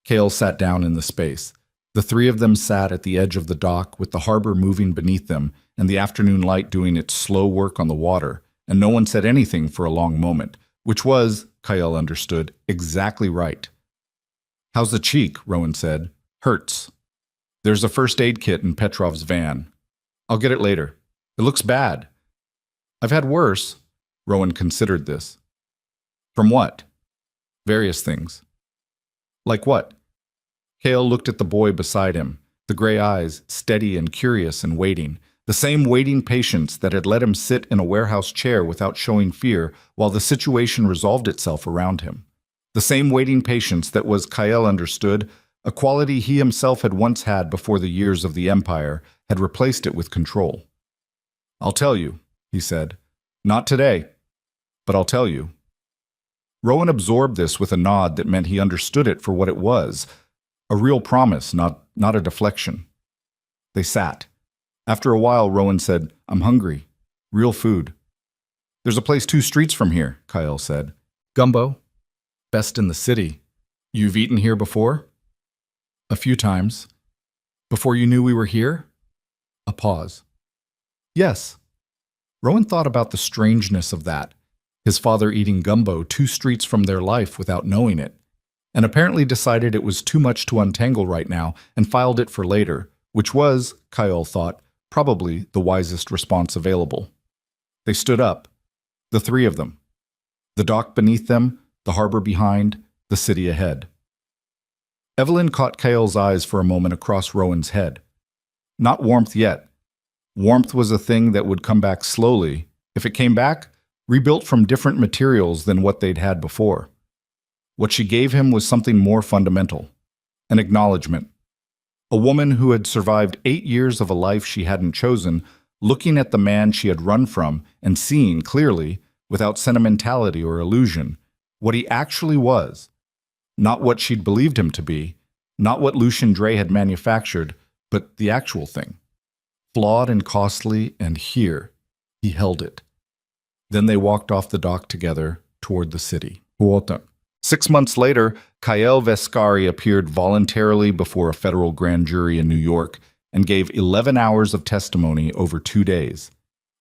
Cale sat down in the space. The three of them sat at the edge of the dock with the harbor moving beneath them and the afternoon light doing its slow work on the water, and no one said anything for a long moment, which was, Kyle understood, exactly right. "How's the cheek?" Rowan said. "Hurts. There's a first aid kit in Petrov's van. I'll get it later. It looks bad." "I've had worse." Rowan considered this. "From what?" "Various things." "Like what?" Cale looked at the boy beside him, the gray eyes, steady and curious and waiting, the same waiting patience that had let him sit in a warehouse chair without showing fear while the situation resolved itself around him. The same waiting patience that was, Kyle understood, a quality he himself had once had before the years of the Empire had replaced it with control. "I'll tell you," he said. "Not today, but I'll tell you." Rowan absorbed this with a nod that meant he understood it for what it was, a real promise, not a deflection. They sat. After a while, Rowan said, "I'm hungry. Real food." "There's a place 2 streets from here," Kyle said. "Gumbo. Best in the city. You've eaten here before?" "A few times." "Before you knew we were here?" A pause. "Yes." Rowan thought about the strangeness of that, his father eating gumbo 2 streets from their life without knowing it, and apparently decided it was too much to untangle right now and filed it for later, which was, Kyle thought, probably the wisest response available. They stood up, the 3 of them. The dock beneath them, the harbor behind, the city ahead. Evelyn caught Kyle's eyes for a moment across Rowan's head. Not warmth yet. Warmth was a thing that would come back slowly, if it came back, rebuilt from different materials than what they'd had before. What she gave him was something more fundamental, an acknowledgement. A woman who had survived 8 years of a life she hadn't chosen, looking at the man she had run from and seeing clearly, without sentimentality or illusion, what he actually was. Not what she'd believed him to be, not what Lucian Dre had manufactured, but the actual thing. Flawed and costly, and here, he held it. Then they walked off the dock together toward the city. 6 months later, Kyle Vescari appeared voluntarily before a federal grand jury in New York and gave 11 hours of testimony over 2 days.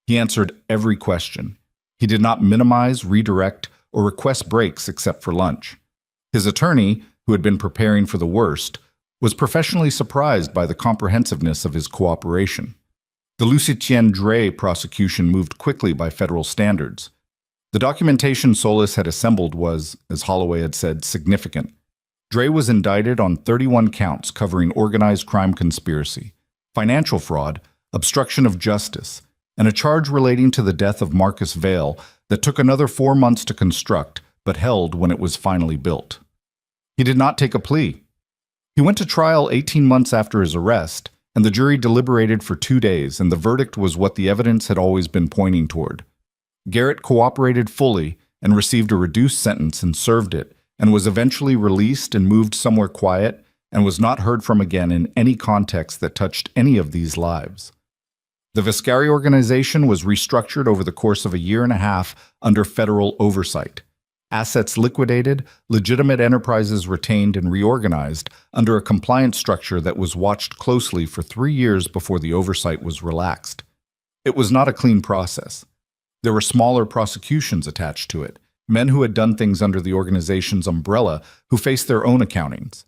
He answered every question. He did not minimize, redirect, or request breaks except for lunch. His attorney, who had been preparing for the worst, was professionally surprised by the comprehensiveness of his cooperation. The Lucien Dre prosecution moved quickly by federal standards. The documentation Solis had assembled was, as Holloway had said, significant. Dre was indicted on 31 counts covering organized crime conspiracy, financial fraud, obstruction of justice, and a charge relating to the death of Marcus Vail that took another 4 months to construct but held when it was finally built. He did not take a plea. He went to trial 18 months after his arrest, and the jury deliberated for 2 days, and the verdict was what the evidence had always been pointing toward. Garrett cooperated fully and received a reduced sentence and served it, and was eventually released and moved somewhere quiet and was not heard from again in any context that touched any of these lives. The Vescari organization was restructured over the course of a 1.5 years under federal oversight. Assets liquidated, legitimate enterprises retained and reorganized under a compliance structure that was watched closely for 3 years before the oversight was relaxed. It was not a clean process. There were smaller prosecutions attached to it, men who had done things under the organization's umbrella who faced their own accountings.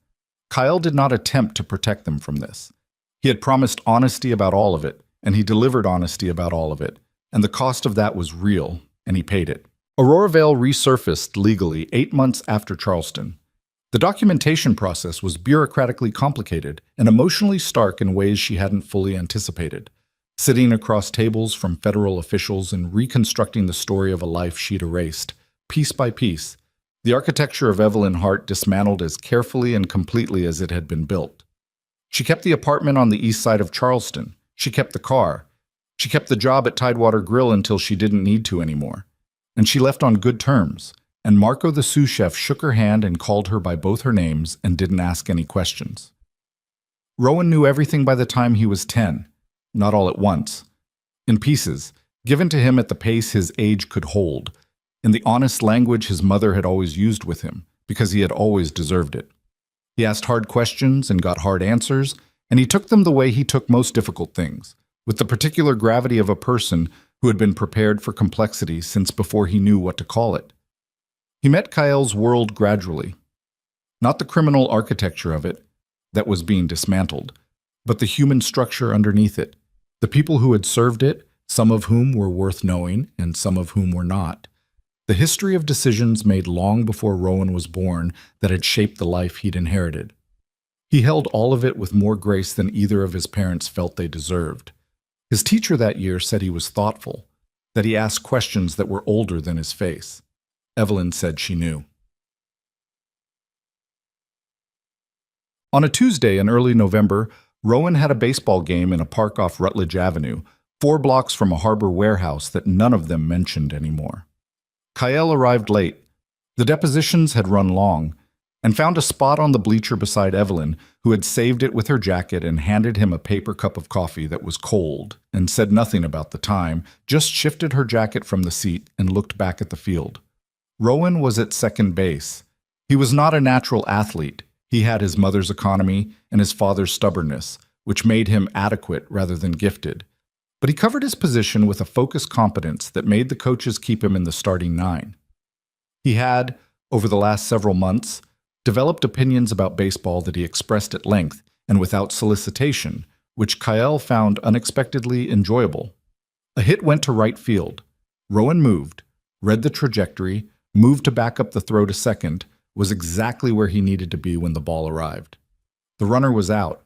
Kyle did not attempt to protect them from this. He had promised honesty about all of it, and he delivered honesty about all of it, and the cost of that was real, and he paid it. Aurora Vale resurfaced legally 8 months after Charleston. The documentation process was bureaucratically complicated and emotionally stark in ways she hadn't fully anticipated. Sitting across tables from federal officials and reconstructing the story of a life she'd erased, piece by piece, the architecture of Evelyn Hart dismantled as carefully and completely as it had been built. She kept the apartment on the east side of Charleston. She kept the car. She kept the job at Tidewater Grill until she didn't need to anymore. And she left on good terms, and Marco the sous chef shook her hand and called her by both her names and didn't ask any questions. Rowan knew everything by the time he was 10, not all at once. In pieces, given to him at the pace his age could hold, in the honest language his mother had always used with him, because he had always deserved it. He asked hard questions and got hard answers, and he took them the way he took most difficult things, with the particular gravity of a person who had been prepared for complexity since before he knew what to call it. He met Kyl's world gradually. Not the criminal architecture of it that was being dismantled, but the human structure underneath it, the people who had served it, some of whom were worth knowing and some of whom were not. The history of decisions made long before Rowan was born that had shaped the life he'd inherited. He held all of it with more grace than either of his parents felt they deserved. His teacher that year said he was thoughtful, that he asked questions that were older than his face. Evelyn said she knew. On a Tuesday in early November, Rowan had a baseball game in a park off Rutledge Avenue, 4 blocks from a harbor warehouse that none of them mentioned anymore. Kyle arrived late. The depositions had run long, and found a spot on the bleacher beside Evelyn, who had saved it with her jacket and handed him a paper cup of coffee that was cold, and said nothing about the time, just shifted her jacket from the seat and looked back at the field. Rowan was at second base. He was not a natural athlete. He had his mother's economy and his father's stubbornness, which made him adequate rather than gifted. But he covered his position with a focused competence that made the coaches keep him in the starting 9. He had, over the last several months, developed opinions about baseball that he expressed at length and without solicitation, which Kyle found unexpectedly enjoyable. A hit went to right field. Rowan moved, read the trajectory, moved to back up the throw to second, was exactly where he needed to be when the ball arrived. The runner was out.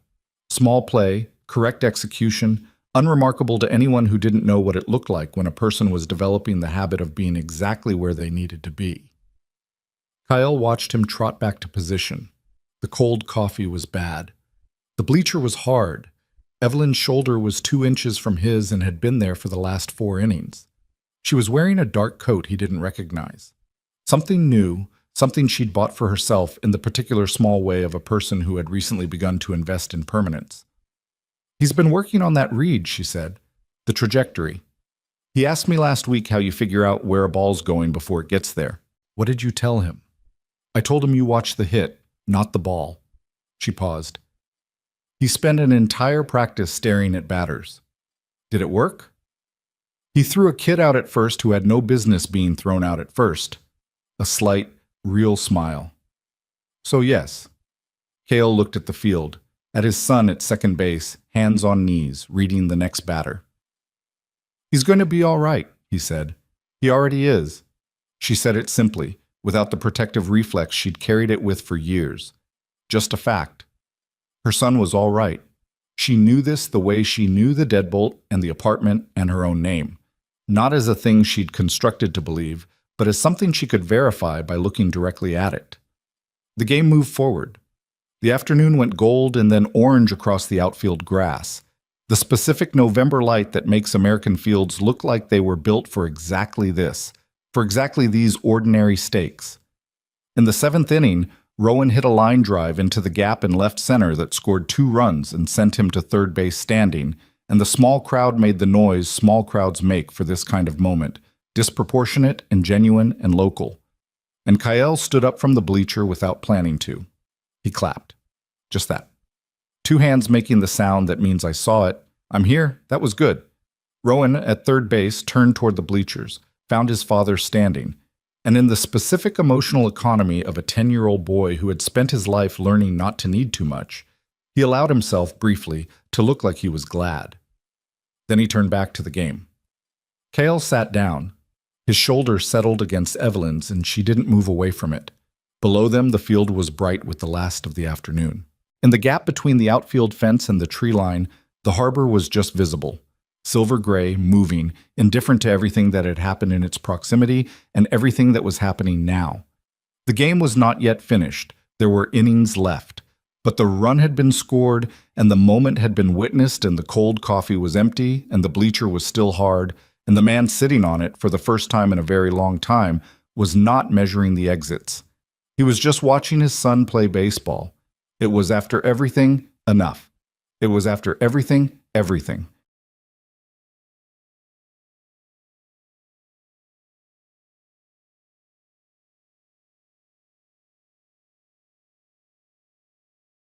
Small play, correct execution, unremarkable to anyone who didn't know what it looked like when a person was developing the habit of being exactly where they needed to be. Kyle watched him trot back to position. The cold coffee was bad. The bleacher was hard. Evelyn's shoulder was 2 inches from his and had been there for the last 4 innings. She was wearing a dark coat he didn't recognize. Something new, something she'd bought for herself in the particular small way of a person who had recently begun to invest in permanence. "He's been working on that read," she said. "The trajectory. He asked me last week how you figure out where a ball's going before it gets there. What did you tell him?" "I told him you watch the hit, not the ball." She paused. "He spent an entire practice staring at batters. Did it work?" "He threw a kid out at first who had no business being thrown out at first." A slight, real smile. "So yes." Cale looked at the field, at his son at second base, hands on knees, reading the next batter. "He's going to be all right," he said. "He already is." She said it simply, without the protective reflex she'd carried it with for years. Just a fact. Her son was all right. She knew this the way she knew the deadbolt and the apartment and her own name. Not as a thing she'd constructed to believe, but as something she could verify by looking directly at it. The game moved forward. The afternoon went gold and then orange across the outfield grass, the specific November light that makes American fields look like they were built for exactly this, for exactly these ordinary stakes. In the 7th inning, Rowan hit a line drive into the gap in left center that scored 2 runs and sent him to third base standing, and the small crowd made the noise small crowds make for this kind of moment, disproportionate and genuine and local. And Kyle stood up from the bleacher without planning to. He clapped. Just that. 2 hands making the sound that means I saw it. I'm here. That was good. Rowan, at third base, turned toward the bleachers, found his father standing, and in the specific emotional economy of a 10-year-old boy who had spent his life learning not to need too much, he allowed himself, briefly, to look like he was glad. Then he turned back to the game. Cale sat down. His shoulder settled against Evelyn's, and she didn't move away from it. Below them, the field was bright with the last of the afternoon. In the gap between the outfield fence and the tree line, the harbor was just visible. Silver gray, moving, indifferent to everything that had happened in its proximity and everything that was happening now. The game was not yet finished. There were innings left. But the run had been scored, and the moment had been witnessed, and the cold coffee was empty, and the bleacher was still hard, and the man sitting on it, for the first time in a very long time, was not measuring the exits. He was just watching his son play baseball. It was after everything, enough. It was after everything, everything.